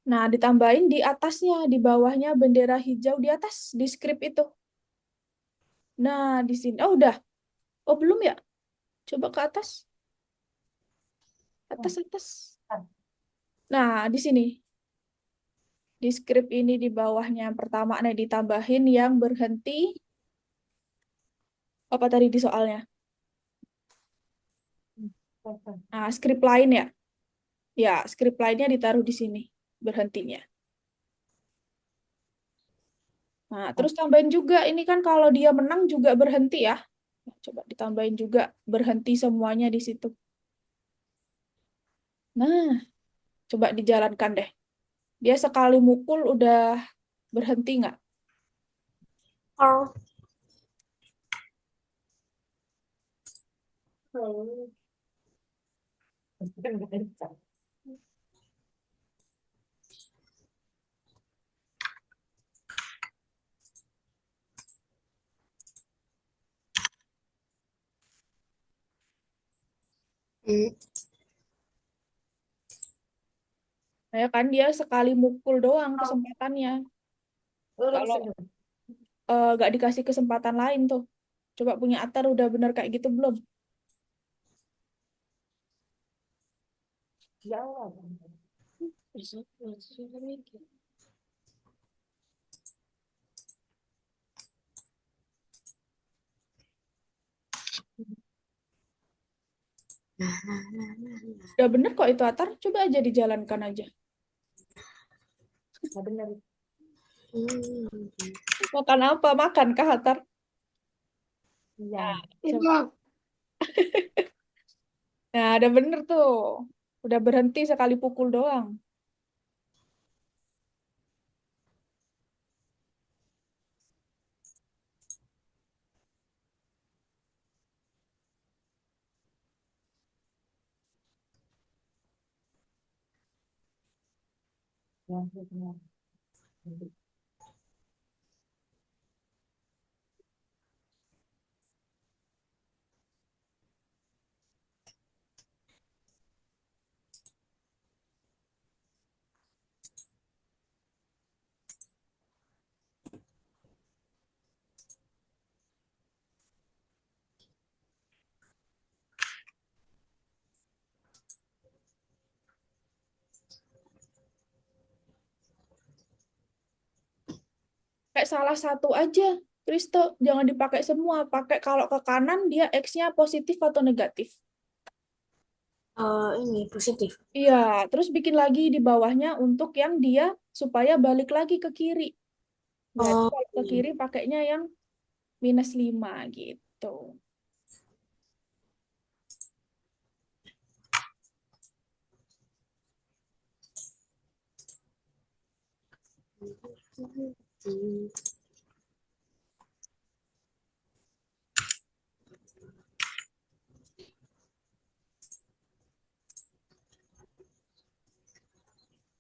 Nah, ditambahin di atasnya, di bawahnya bendera hijau di atas, di script itu. Nah, di sini. Oh, udah. Oh, belum ya? Coba ke atas. Atas, atas. Nah, di sini. Di script ini di bawahnya yang pertama, nah ditambahin yang berhenti. Apa tadi di soalnya? Nah, script lain ya? Ya, script lainnya ditaruh di sini. Berhentinya. Nah, terus tambahin juga, ini kan kalau dia menang juga berhenti ya. Nah, coba ditambahin juga berhenti semuanya di situ. Nah, coba dijalankan deh. Dia sekali mukul udah berhenti nggak? Oh. Ya kan dia sekali mukul doang kesempatannya. Kalau nggak dikasih kesempatan lain tuh. Coba punya Atar udah bener kayak gitu belum? Udah bener kok itu Atar. Coba aja dijalankan aja. Makan apa? Makan kah Atar? Itu Nah, udah bener tuh. Udah berhenti sekali pukul doang. Kayak salah satu aja, Kristo. Jangan dipakai semua. Pakai kalau ke kanan dia X-nya positif atau negatif. Ini positif. Iya, terus bikin lagi di bawahnya untuk yang dia supaya balik lagi ke kiri. Berarti Oh, kalau ke iya. kiri pakainya yang -5 gitu.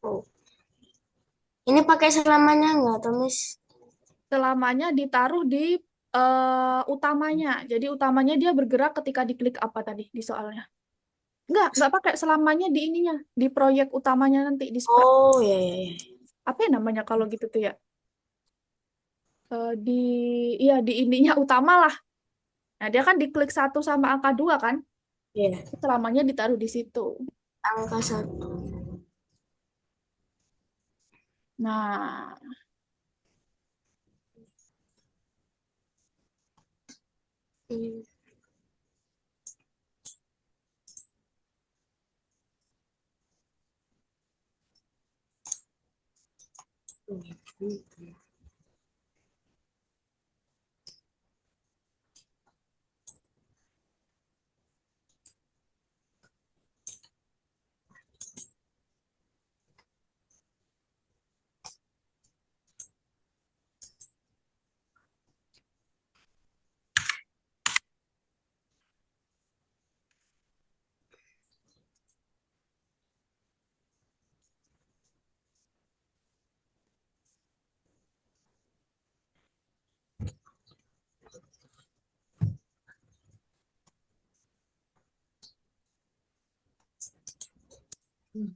Oh. Ini pakai selamanya nggak, tuh, Miss? Selamanya ditaruh di utamanya. Jadi utamanya dia bergerak ketika diklik apa tadi di soalnya. Nggak pakai selamanya di ininya, di proyek utamanya nanti di Sprite. Oh, ya, ya, ya. Apa ya namanya kalau gitu tuh ya? Di iya di ininya utama lah. Nah, dia kan diklik 1 sama angka 2 kan? Iya, Selamanya ditaruh di situ. angka 1. Nah, Hmm.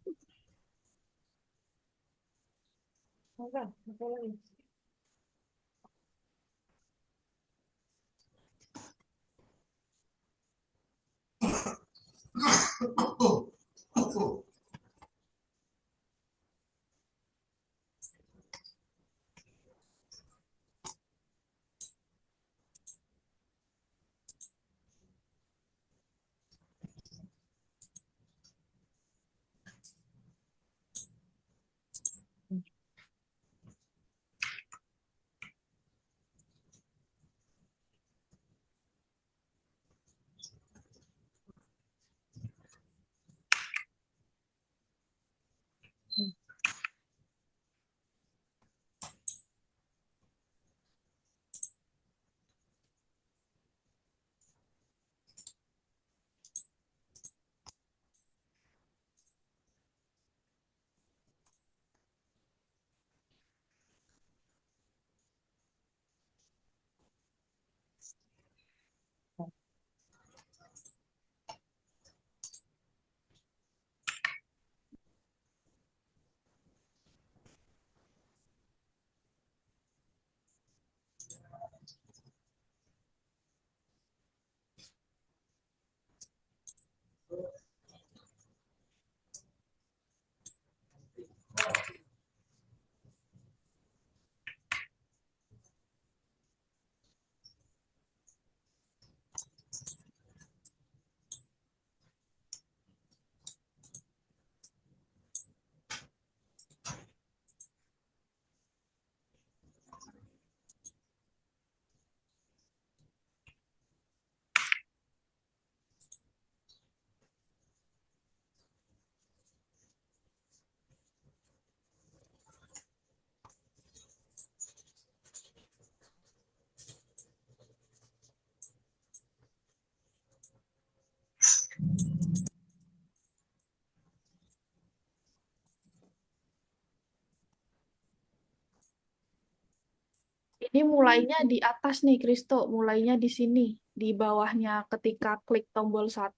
Ini mulainya di atas nih, Kristo. Mulainya di sini. Di bawahnya ketika klik tombol 1.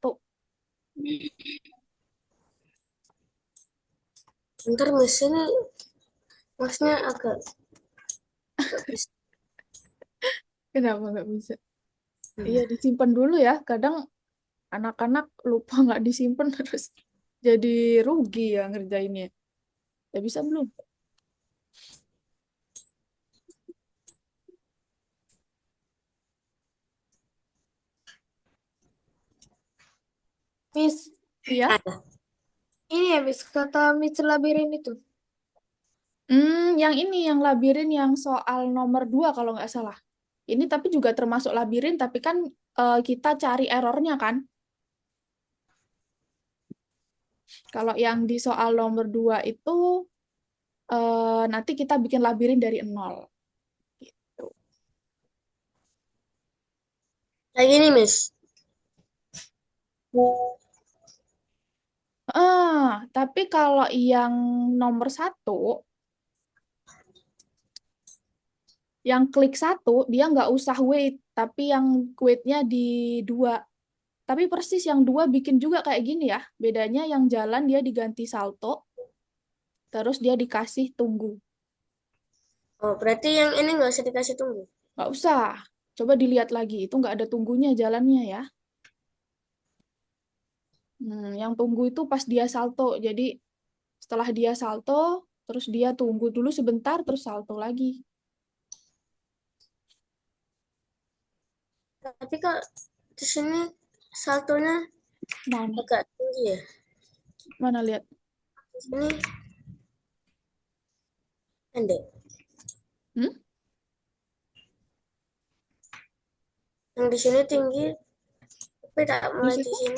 Bentar Miss, ini masnya agak nggak bisa. Kenapa nggak bisa? Iya, disimpan dulu ya. Kadang anak-anak lupa nggak disimpan terus jadi rugi ya ngerjainnya. Udah bisa belum? Miss, Iya. Ada. ini ya Miss, kata Miss labirin itu. Yang ini, yang labirin yang soal nomor 2 kalau nggak salah. Ini tapi juga termasuk labirin, tapi kan kita cari errornya kan. Kalau yang di soal nomor 2 itu nanti kita bikin labirin dari 0. Gitu. Kayak gini Miss. Tapi kalau yang nomor 1, yang klik 1, dia nggak usah wait, tapi yang wait-nya di 2. Tapi persis yang 2 bikin juga kayak gini ya. Bedanya yang jalan dia diganti salto, terus dia dikasih tunggu. Oh, berarti yang ini nggak usah dikasih tunggu. Nggak usah. Coba dilihat lagi, itu nggak ada tunggunya jalannya ya. Yang tunggu itu pas dia salto. Jadi setelah dia salto, terus dia tunggu dulu sebentar, terus salto lagi. Tapi kok di sini saltonya Mana? agak tinggi ya. Mana lihat? Di sini pendek. Hmm? Yang di sini tinggi, tapi tak Di mulai di situ? sini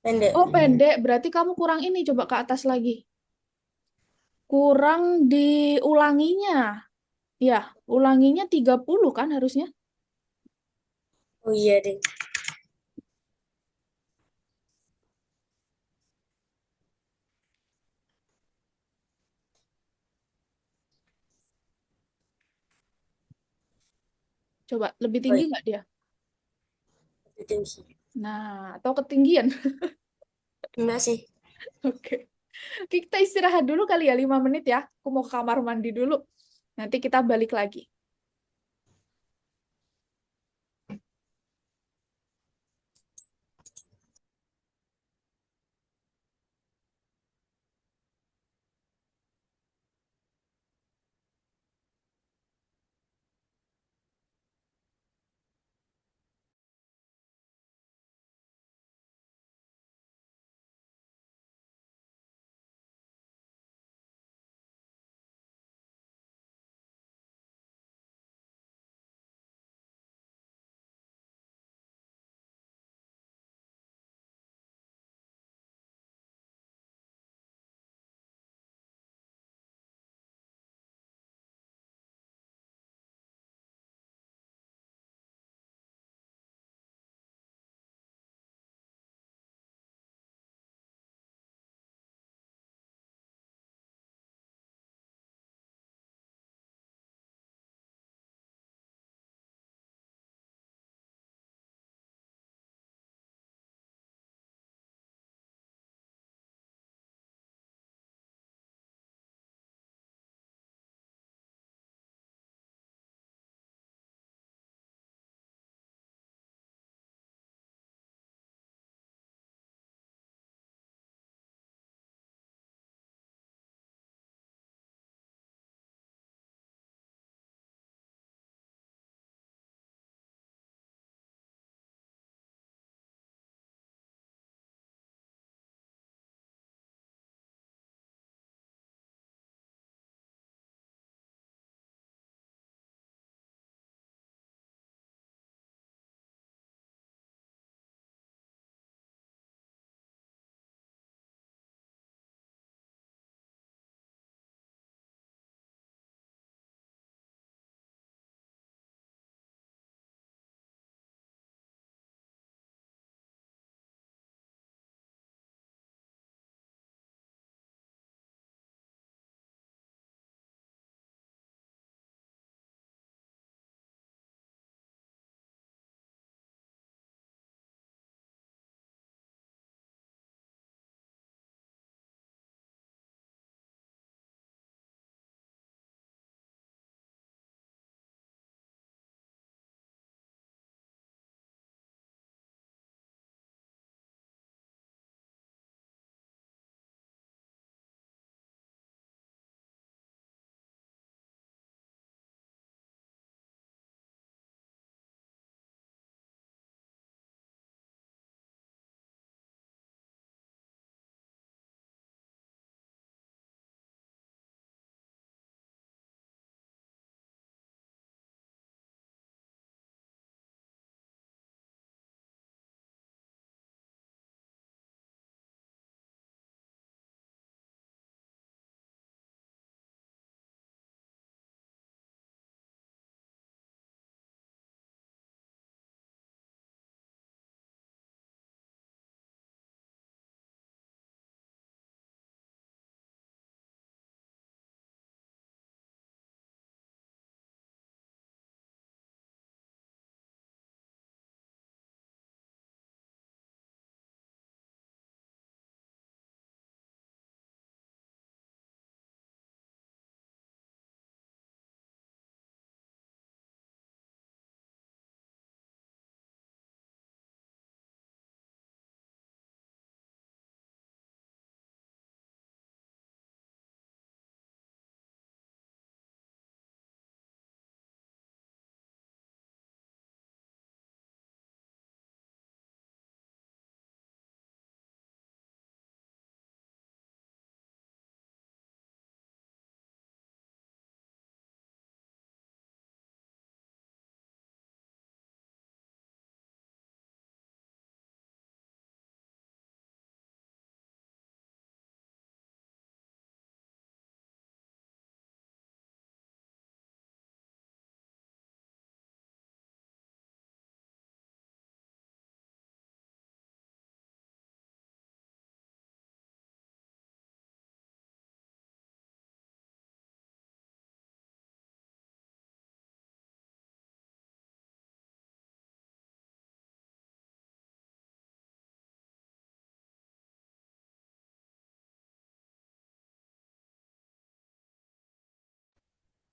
pendek. Oh, pendek. Berarti kamu kurang ini. Coba ke atas lagi. Kurang diulanginya. Ya, ulanginya 30 kan harusnya. Oh iya deh. Coba, lebih Oh tinggi iya, nggak dia? lebih tinggi. Nah, atau ketinggian. Enggak sih. Oke. Kita istirahat dulu kali ya, 5 menit ya. Aku mau ke kamar mandi dulu. Nanti kita balik lagi.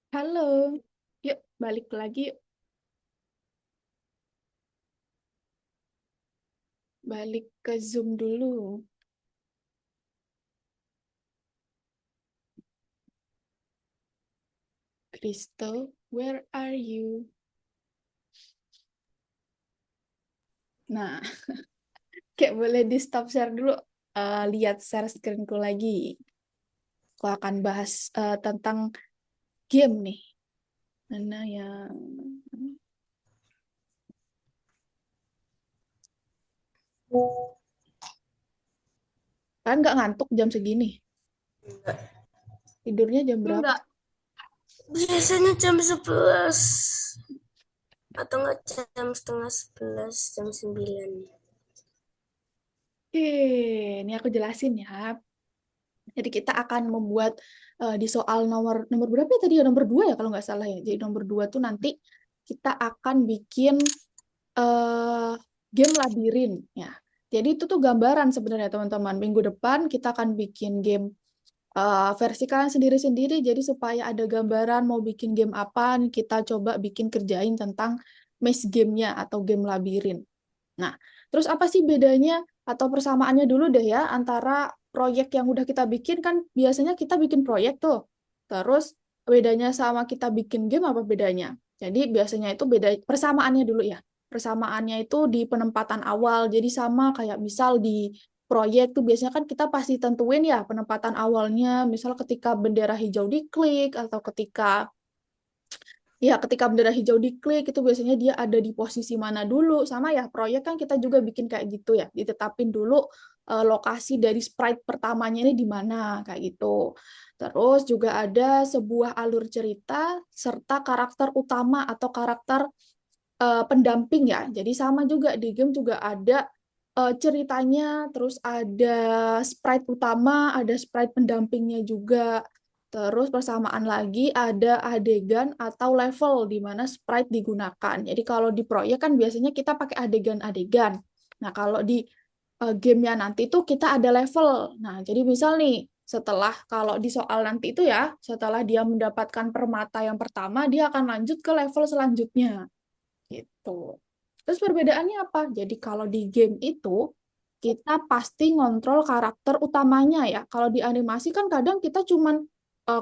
Halo. Yuk, balik lagi yuk. Balik ke Zoom dulu. Crystal, where are you? Nah, kayak boleh di stop share dulu. Lihat share screenku lagi. Aku akan bahas tentang game nih. Mana yang... Kan nggak ngantuk jam segini? Tidurnya jam berapa? Enggak. Biasanya jam 11 atau enggak jam setengah 11, jam 9. Oke, ini aku jelasin ya. Jadi kita akan membuat di soal nomor nomor berapa ya tadi ya? Nomor 2 ya kalau nggak salah ya. Jadi nomor 2 tuh nanti kita akan bikin game labirin ya. Jadi itu tuh gambaran sebenarnya teman-teman. Minggu depan kita akan bikin game versi kalian sendiri-sendiri. Jadi supaya ada gambaran mau bikin game apa, kita coba bikin kerjain tentang maze game-nya atau game labirin. Nah, terus apa sih bedanya atau persamaannya dulu deh ya antara proyek yang udah kita bikin kan biasanya kita bikin proyek tuh. Terus bedanya sama kita bikin game apa bedanya? Jadi biasanya itu beda persamaannya dulu ya. Persamaannya itu di penempatan awal. Jadi sama kayak misal di proyek tuh biasanya kan kita pasti tentuin ya penempatan awalnya. Misal ketika bendera hijau diklik atau ketika bendera hijau diklik itu biasanya dia ada di posisi mana dulu. Sama ya, proyek kan kita juga bikin kayak gitu ya. Ditetapin dulu lokasi dari sprite pertamanya ini di mana, kayak gitu. Terus juga ada sebuah alur cerita serta karakter utama atau karakter pendamping ya. Jadi sama juga di game juga ada ceritanya, terus ada sprite utama, ada sprite pendampingnya juga. Terus persamaan lagi ada adegan atau level di mana sprite digunakan. Jadi kalau di proyek kan biasanya kita pakai adegan-adegan. Nah, kalau di gamenya nanti tuh kita ada level. Nah, jadi misal nih, setelah kalau di soal nanti itu ya, setelah dia mendapatkan permata yang pertama, dia akan lanjut ke level selanjutnya. Gitu. Terus perbedaannya apa? Jadi kalau di game itu kita pasti ngontrol karakter utamanya ya. Kalau di animasi kan kadang kita cuman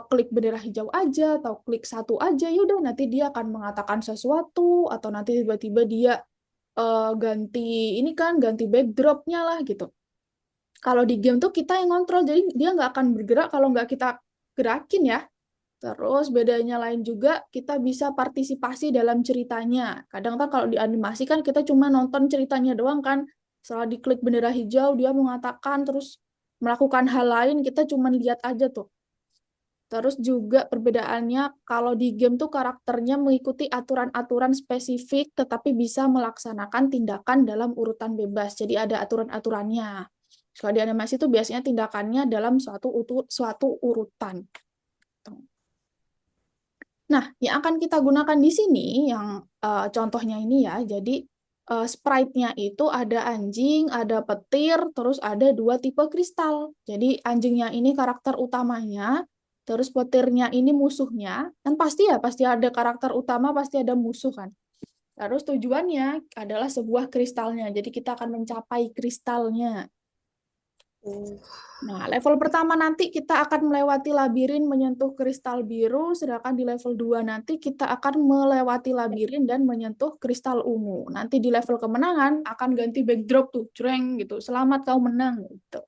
klik bendera hijau aja atau klik satu aja, yaudah nanti dia akan mengatakan sesuatu atau nanti tiba-tiba dia ganti ini kan ganti backdropnya lah gitu. Kalau di game tuh kita yang ngontrol, jadi dia nggak akan bergerak kalau nggak kita gerakin ya. Terus bedanya lain juga kita bisa partisipasi dalam ceritanya. Kadang kan kalau di animasi kan kita cuma nonton ceritanya doang kan. Setelah diklik bendera hijau dia mengatakan terus melakukan hal lain kita cuma lihat aja tuh. Terus juga perbedaannya kalau di game tuh karakternya mengikuti aturan-aturan spesifik tetapi bisa melaksanakan tindakan dalam urutan bebas. Jadi ada aturan-aturannya. Kalau di animasi itu biasanya tindakannya dalam suatu urutan. Nah, yang akan kita gunakan di sini, yang contohnya ini ya, jadi sprite-nya itu ada anjing, ada petir, terus ada 2 tipe kristal. Jadi anjingnya ini karakter utamanya, terus petirnya ini musuhnya, kan pasti ada karakter utama, pasti ada musuh kan. Terus tujuannya adalah sebuah kristalnya, jadi kita akan mencapai kristalnya. Nah, level pertama nanti kita akan melewati labirin menyentuh kristal biru, sedangkan di level 2 nanti kita akan melewati labirin dan menyentuh kristal ungu. Nanti di level kemenangan akan ganti backdrop tuh, jreng gitu. Selamat kau menang gitu.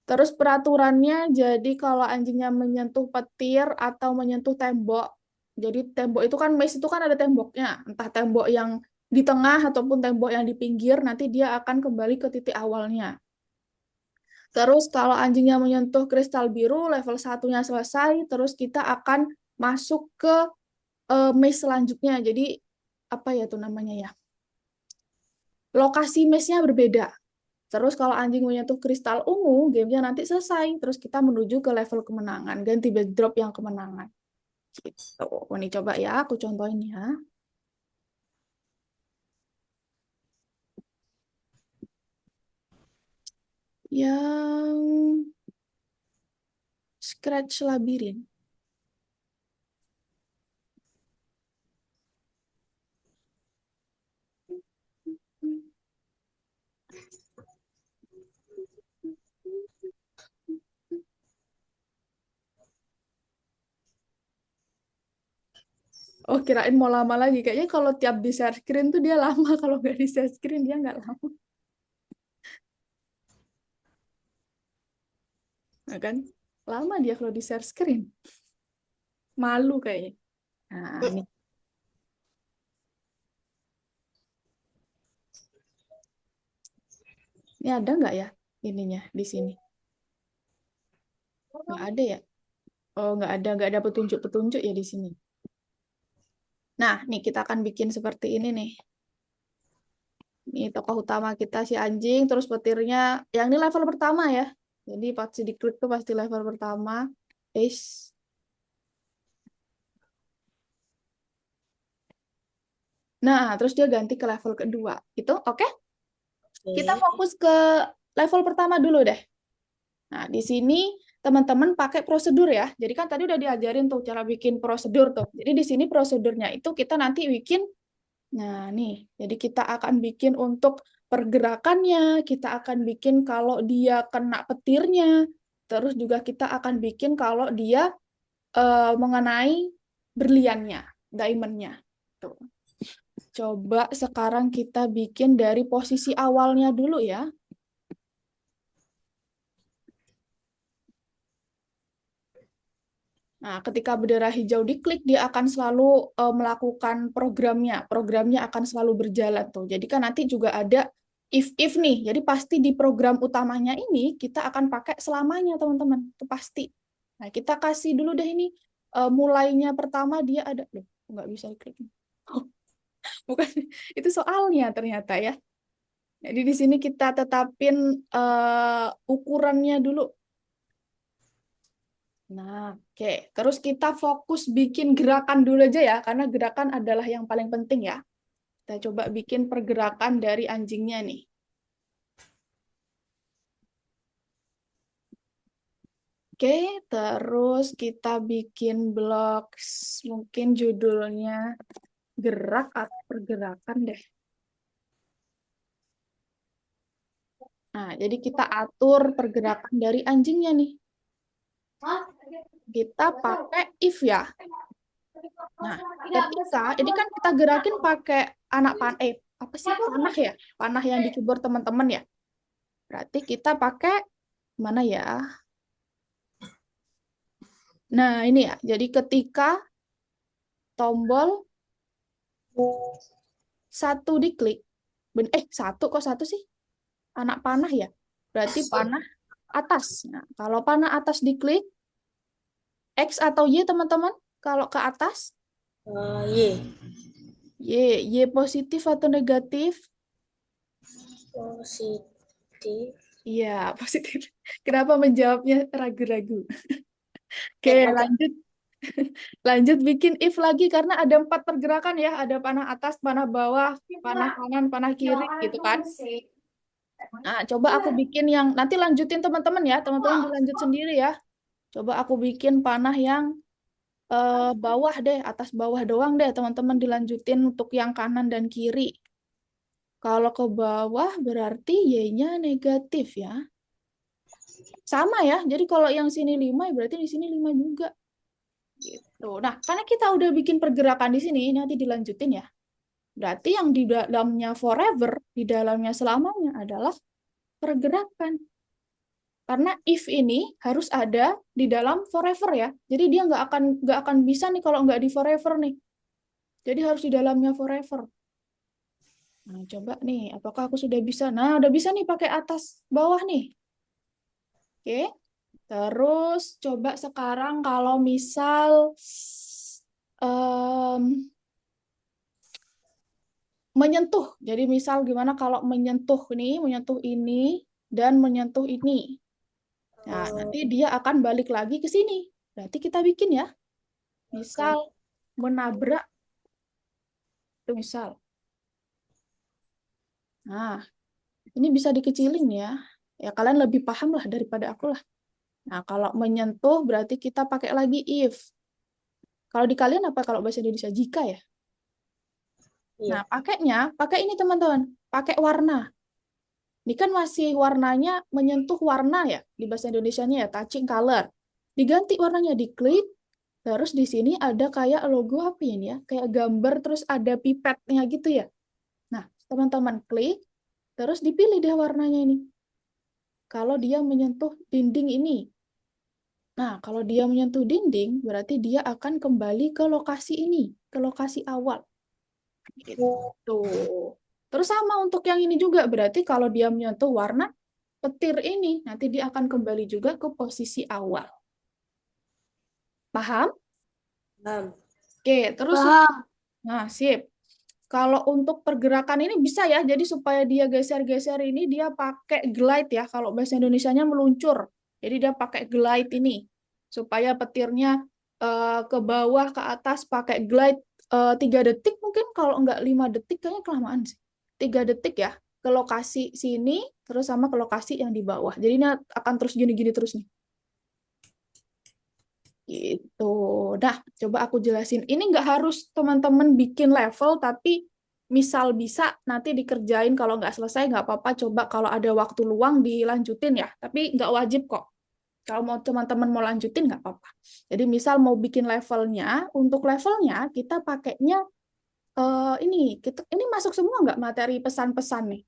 Terus peraturannya jadi kalau anjingnya menyentuh petir atau menyentuh tembok. Jadi tembok itu kan maze itu kan ada temboknya, entah tembok yang di tengah ataupun tembok yang di pinggir, nanti dia akan kembali ke titik awalnya. Terus kalau anjingnya menyentuh kristal biru, level satunya selesai, terus kita akan masuk ke maze selanjutnya. Jadi apa ya tuh namanya ya? Lokasi maze-nya berbeda. Terus kalau anjing menyentuh kristal ungu, gamenya nanti selesai. Terus kita menuju ke level kemenangan, ganti backdrop yang kemenangan. Gitu. Ini coba ya, aku contohin ya. Yang Scratch Labirin. Oh, kirain mau lama lagi. Kayaknya kalau tiap di share screen tuh dia lama. Kalau nggak di share screen dia nggak lama. Nah, kan? Lama dia kalau di share screen. Malu kayaknya. Nah, ini. Ini ada nggak ya ininya di sini? Nggak ada ya? Oh, nggak ada petunjuk-petunjuk ya di sini. Nah, nih kita akan bikin seperti ini nih. Ini tokoh utama kita si anjing, terus petirnya, yang ini level pertama ya. Jadi pasti diklik tuh pasti level pertama. Nah, terus dia ganti ke level kedua. Itu oke? Kita fokus ke level pertama dulu deh. Nah, di sini teman-teman pakai prosedur ya. Jadi kan tadi udah diajarin tuh cara bikin prosedur tuh. Jadi di sini prosedurnya itu kita nanti bikin. Nah, nih. Jadi kita akan bikin untuk pergerakannya, kita akan bikin kalau dia kena petirnya, terus juga kita akan bikin kalau dia mengenai berliannya, diamondnya. Tuh. Coba sekarang kita bikin dari posisi awalnya dulu ya. Nah, ketika bendera hijau diklik, dia akan selalu melakukan programnya. Programnya akan selalu berjalan tuh. Jadi kan nanti juga ada if nih. Jadi pasti di program utamanya ini kita akan pakai selamanya, teman-teman. Itu pasti. Nah, kita kasih dulu deh ini. Mulainya pertama dia ada. Loh, nggak bisa diklik. Bukan, itu soalnya ternyata ya. Jadi di sini kita tetapin ukurannya dulu. Nah, oke. Terus kita fokus bikin gerakan dulu aja ya, karena gerakan adalah yang paling penting ya. Kita coba bikin pergerakan dari anjingnya nih. Oke, terus kita bikin blok, mungkin judulnya gerak atau pergerakan deh. Nah, jadi kita atur pergerakan dari anjingnya nih. Kita pakai if ya. Nah, ketika ini kan kita gerakin pakai anak panah, apa sih panah ya? Panah yang di keyboard teman-teman ya. Berarti kita pakai mana ya? Nah, ini ya. Jadi ketika tombol satu diklik, satu kok satu sih? Anak panah ya. Berarti panah atas. Nah, kalau panah atas diklik, X atau Y teman-teman? Kalau ke atas, Y. Y positif atau negatif? Positif. Iya, positif. Kenapa menjawabnya ragu-ragu? Oke, lanjut. Lanjut bikin if lagi karena ada 4 pergerakan ya. Ada panah atas, panah bawah, panah kanan, panah kiri gitu kan. Nah, coba aku bikin yang nanti lanjutin teman-teman ya. Teman-teman dilanjut sendiri ya. Coba aku bikin panah yang bawah deh, atas bawah doang deh. Teman-teman dilanjutin untuk yang kanan dan kiri. Kalau ke bawah berarti Y-nya negatif ya. Sama ya. Jadi kalau yang sini 5 berarti di sini 5 juga. Gitu. Nah, karena kita udah bikin pergerakan di sini, nanti dilanjutin ya. Berarti yang di dalamnya forever, di dalamnya selamanya adalah pergerakan. Karena if ini harus ada di dalam forever ya. Jadi dia nggak akan bisa nih kalau nggak di forever nih. Jadi harus di dalamnya forever. Nah, coba nih, apakah aku sudah bisa? Nah, udah bisa nih pakai atas bawah nih. Oke. Terus coba sekarang kalau misal menyentuh. Jadi misal gimana kalau menyentuh ini dan menyentuh ini. Nah, nanti dia akan balik lagi ke sini. Berarti kita bikin ya. Misal menabrak itu misal. Nah, ini bisa dikecilin ya. Ya kalian lebih paham lah daripada aku lah. Nah, kalau menyentuh berarti kita pakai lagi if. Kalau di kalian apa kalau bahasa Indonesia jika ya? Nah, pakai ini teman-teman, pakai warna. Ini kan masih warnanya menyentuh warna ya, di bahasa Indonesianya ya, touching color. Diganti warnanya, diklik, Terus di sini ada kayak logo apa ini ya? Kayak gambar terus ada pipetnya gitu ya. Nah, teman-teman klik, terus dipilih deh warnanya ini. Kalau dia menyentuh dinding ini. Nah, kalau dia menyentuh dinding, berarti dia akan kembali ke lokasi ini, ke lokasi awal. Gitu. Terus sama untuk yang ini juga, berarti kalau dia menyentuh warna petir ini, nanti dia akan kembali juga ke posisi awal. Paham? Paham. Oke, terus Paham. nah, sip. Kalau untuk pergerakan ini bisa ya, jadi supaya dia geser-geser ini dia pakai glide ya. Kalau bahasa Indonesianya meluncur. Jadi dia pakai glide ini supaya petirnya ke bawah ke atas pakai glide 3 detik mungkin, kalau enggak 5 detik kayaknya kelamaan sih. 3 detik ya ke lokasi sini terus sama ke lokasi yang di bawah. Jadi ini akan terus gini-gini terus nih. Gitu. Nah, coba aku jelasin. Ini nggak harus teman-teman bikin level, tapi misal bisa nanti dikerjain. Kalau nggak selesai nggak apa-apa. Coba kalau ada waktu luang dilanjutin ya. Tapi nggak wajib kok. Kalau mau teman-teman mau lanjutin nggak apa-apa. Jadi misal mau bikin levelnya, untuk levelnya kita pakainya ini masuk semua nggak materi pesan-pesan nih?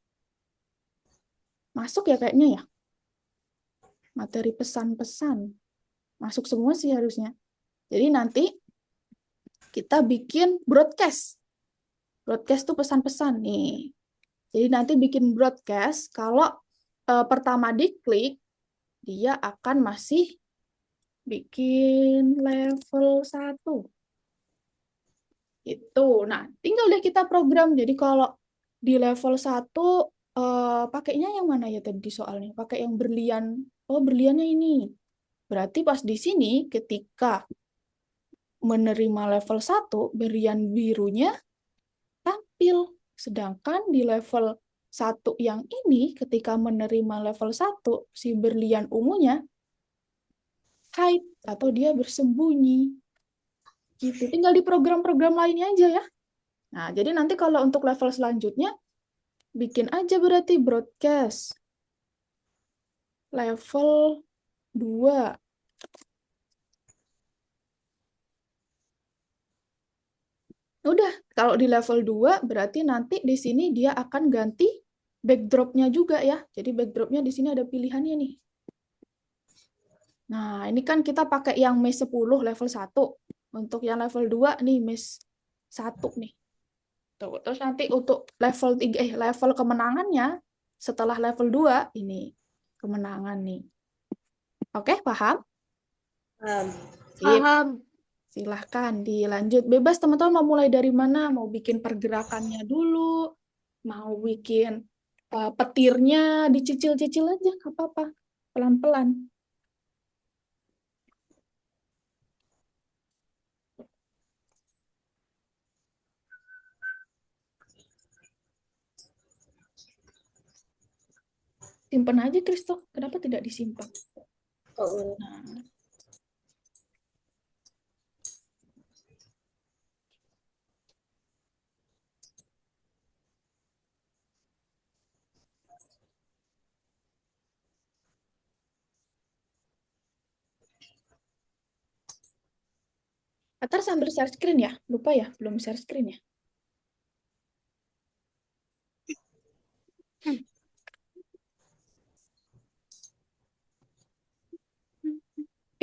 Masuk ya kayaknya ya. Materi pesan-pesan. Masuk semua sih harusnya. Jadi nanti kita bikin broadcast. Broadcast tuh pesan-pesan nih. Jadi nanti bikin broadcast, kalau pertama diklik, dia akan masih bikin level 1. Itu. Nah, tinggal deh kita program. Jadi kalau di level 1, pakainya yang mana ya tadi soalnya? Pakai yang berlian. Oh, berliannya ini. Berarti pas di sini, ketika menerima level 1, berlian birunya tampil. Sedangkan di level 1 yang ini, ketika menerima level 1, si berlian ungunya hide atau dia bersembunyi. Gitu. Tinggal di program-program lainnya aja ya. Nah, jadi nanti kalau untuk level selanjutnya, bikin aja berarti broadcast. Level 2. Udah, kalau di level 2 berarti nanti di sini dia akan ganti backdrop-nya juga ya. Jadi backdrop-nya di sini ada pilihannya nih. Nah, ini kan kita pakai yang mesh 10 level 1. Untuk yang level 2 nih mesh 1 nih. Tuh, terus nanti untuk level 3 level kemenangannya setelah level 2 ini kemenangan nih. Oke, paham? Paham. Sip. Paham. Silahkan dilanjut. Bebas teman-teman mau mulai dari mana? Mau bikin pergerakannya dulu, mau bikin petirnya dicicil-cicil aja, nggak apa-apa. Pelan-pelan. Simpan aja, Kristo. Kenapa tidak disimpan? Oh, Nah, Atar sambil share screen ya? Lupa ya, belum share screen ya?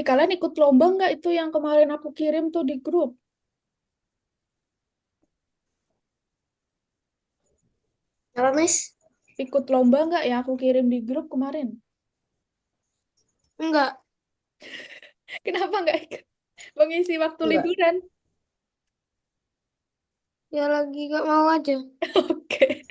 Kalian ikut lomba nggak itu yang kemarin aku kirim tuh di grup? apa, Miss? Ikut lomba nggak yang aku kirim di grup kemarin? Enggak. Kenapa nggak ikut? Mengisi waktu Enggak. liburan. Ya lagi gak mau aja. Oke.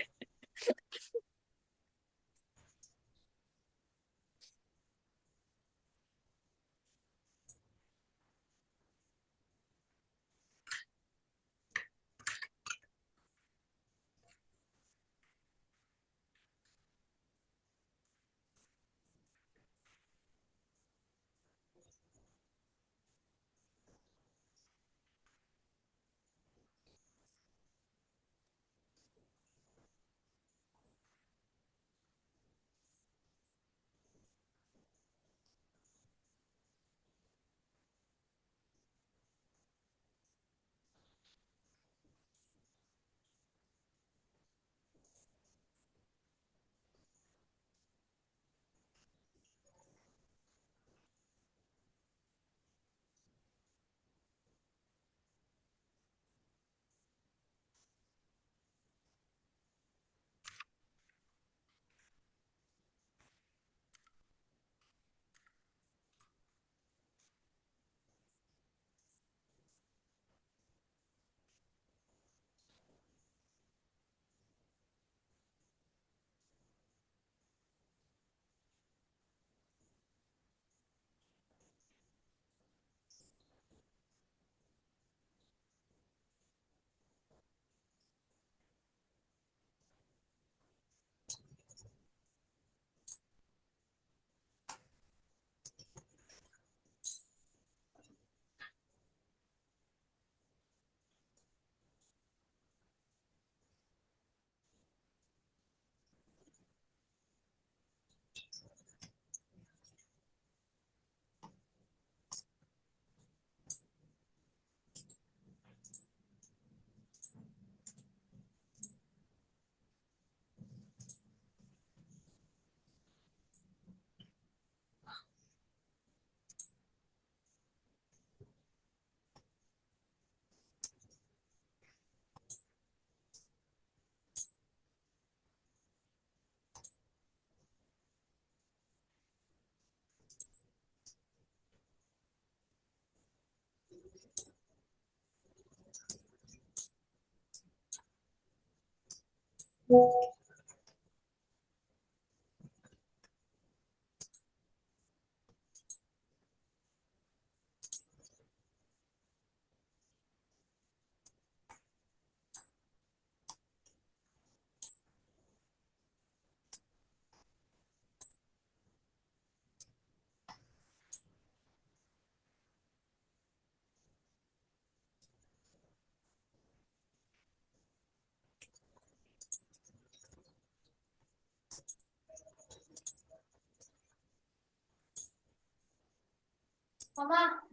Mama,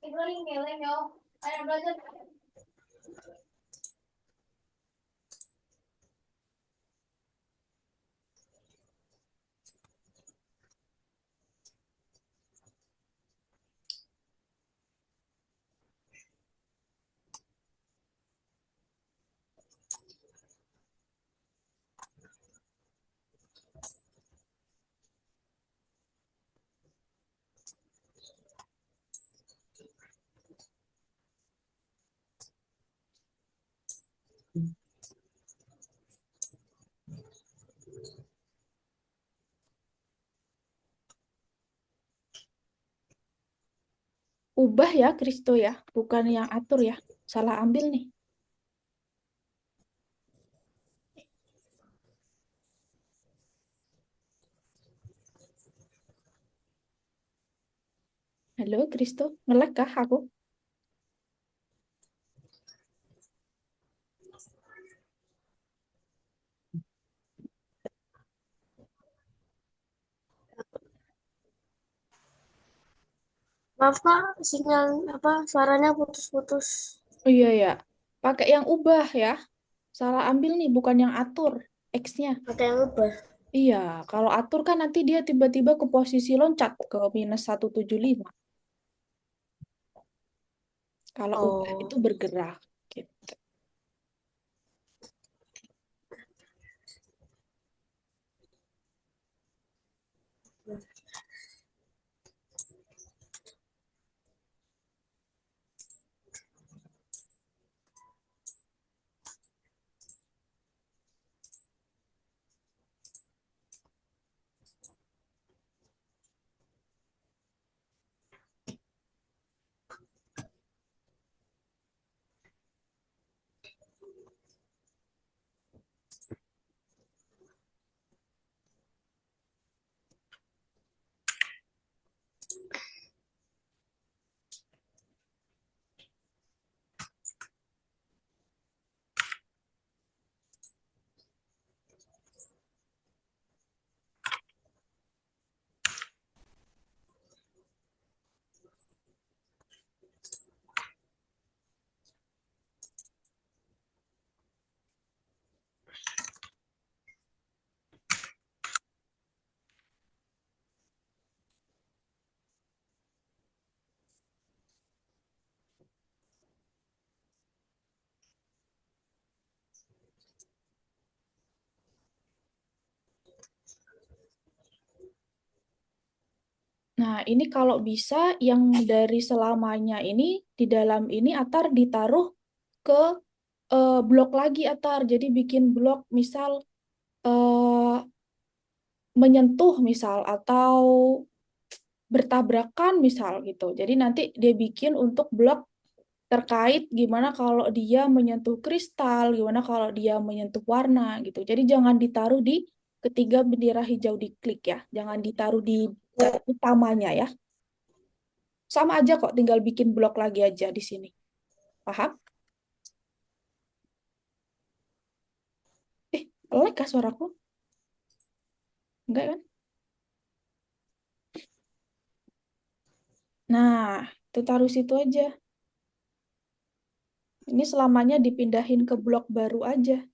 itu lagi ngeleng yo. Ayo belajar. Ubah ya, Kristo ya, bukan yang atur ya. Salah ambil nih. Halo, Kristo. Ngelek kah aku? Maaf Kak, sinyal apa suaranya putus-putus. Oh iya ya. Pakai yang ubah ya. Salah ambil nih, bukan yang atur. X-nya. Ada yang ubah. Iya, kalau atur kan nanti dia tiba-tiba ke posisi loncat ke -175. Kalau ubah itu Oh, bergerak gitu. Nah, ini kalau bisa yang dari selamanya ini di dalam ini Atar ditaruh ke blok lagi Atar. Jadi bikin blok misal eh, menyentuh misal atau bertabrakan misal gitu. Jadi nanti dia bikin untuk blok terkait gimana kalau dia menyentuh kristal, gimana kalau dia menyentuh warna gitu. Jadi jangan ditaruh di ketiga bendera hijau di klik ya. Jangan ditaruh di utamanya ya. Sama aja kok, tinggal bikin blok lagi aja di sini. Paham? Eh, lag kah suaraku? Enggak kan? Nah, itu taruh situ aja. Ini selamanya dipindahin ke blok baru aja.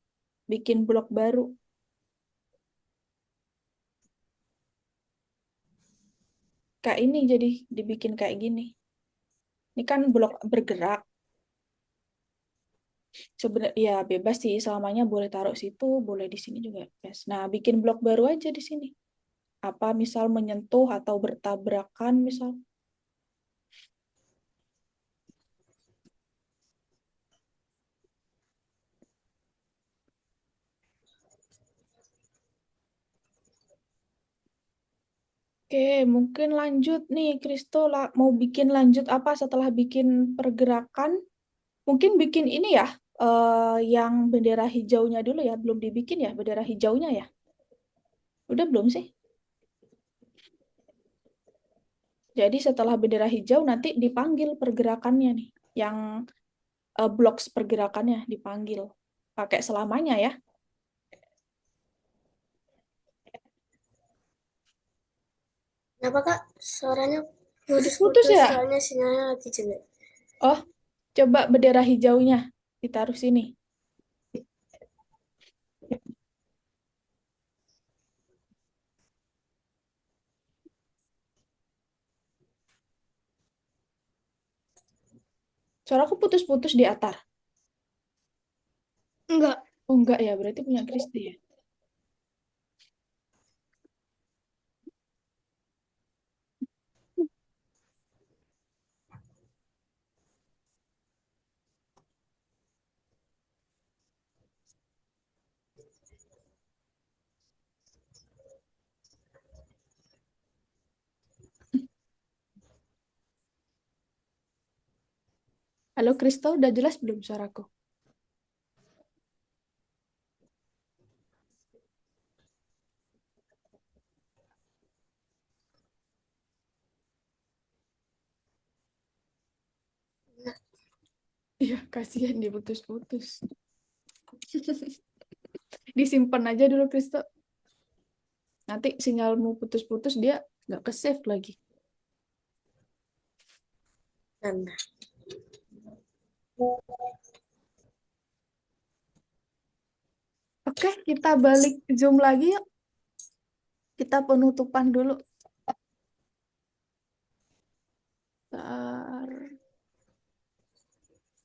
Bikin blok baru. Kayak ini jadi dibikin kayak gini. Ini kan blok bergerak. Sebenarnya ya bebas sih, selamanya boleh taruh situ, boleh di sini juga bebas. Nah, bikin blok baru aja di sini. Apa misal menyentuh atau bertabrakan misal. Oke, mungkin lanjut nih, Kristo mau bikin lanjut apa setelah bikin pergerakan? Mungkin bikin ini ya, yang bendera hijaunya dulu ya, belum dibikin ya bendera hijaunya ya. Udah belum sih? Jadi setelah bendera hijau nanti dipanggil pergerakannya nih, yang blok pergerakannya dipanggil. Pakai selamanya ya. Kenapa Kak? Suaranya Putus-putus putus-putus ya? soalnya sinyalnya lagi jelek. Oh, coba bendera hijaunya ditaruh sini. Suaraku putus-putus di atar. Enggak. Oh enggak ya, berarti punya Kristi ya. Halo Kristo, udah jelas belum suaraku? Iya, kasihan diputus-putus. Disimpan aja dulu Kristo. Nanti sinyalmu putus-putus dia nggak ke save lagi. Nah, Oke, kita balik Zoom lagi yuk. Kita penutupan dulu. Bentar.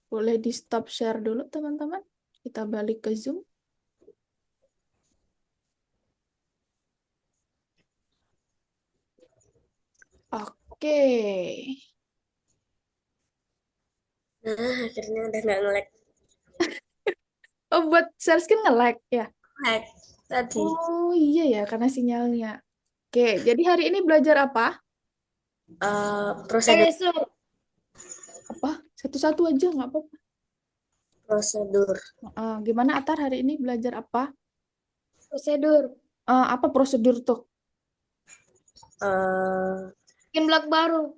Boleh di stop share dulu teman-teman. Kita balik ke Zoom. Oke. akhirnya udah nggak nge-lag. Oh, buat share screen nge-lag ya? Lag tadi. Oh iya ya, karena sinyalnya. Oke, jadi hari ini belajar apa? Prosedur. Apa? Satu-satu aja, nggak apa-apa. Prosedur. Gimana Atar hari ini belajar apa? Prosedur. Apa prosedur tuh? eh Bikin blok baru.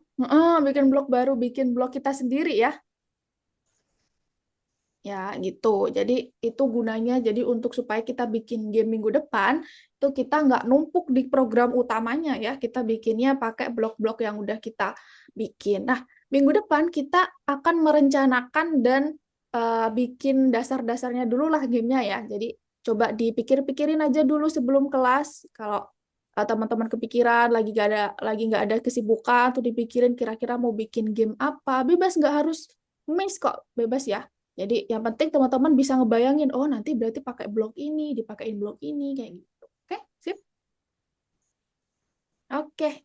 Bikin blog baru, bikin blog kita sendiri ya. Ya, gitu. Jadi itu gunanya jadi untuk supaya kita bikin game minggu depan itu kita nggak numpuk di program utamanya ya. Kita bikinnya pakai blok-blok yang udah kita bikin. Nah, minggu depan kita akan merencanakan dan bikin dasar-dasarnya dulu lah gamenya ya. Jadi coba dipikir-pikirin aja dulu sebelum kelas. Kalau teman-teman kepikiran lagi nggak ada kesibukan tuh dipikirin kira-kira mau bikin game apa. Bebas nggak harus miss kok, bebas ya. Jadi yang penting teman-teman bisa ngebayangin, oh nanti berarti pakai blok ini, dipakein blok ini, kayak gitu. Oke, sip? Oke,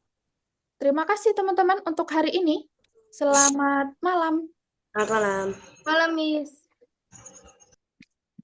terima kasih teman-teman untuk hari ini. Selamat malam. Selamat malam. Malam, Miss.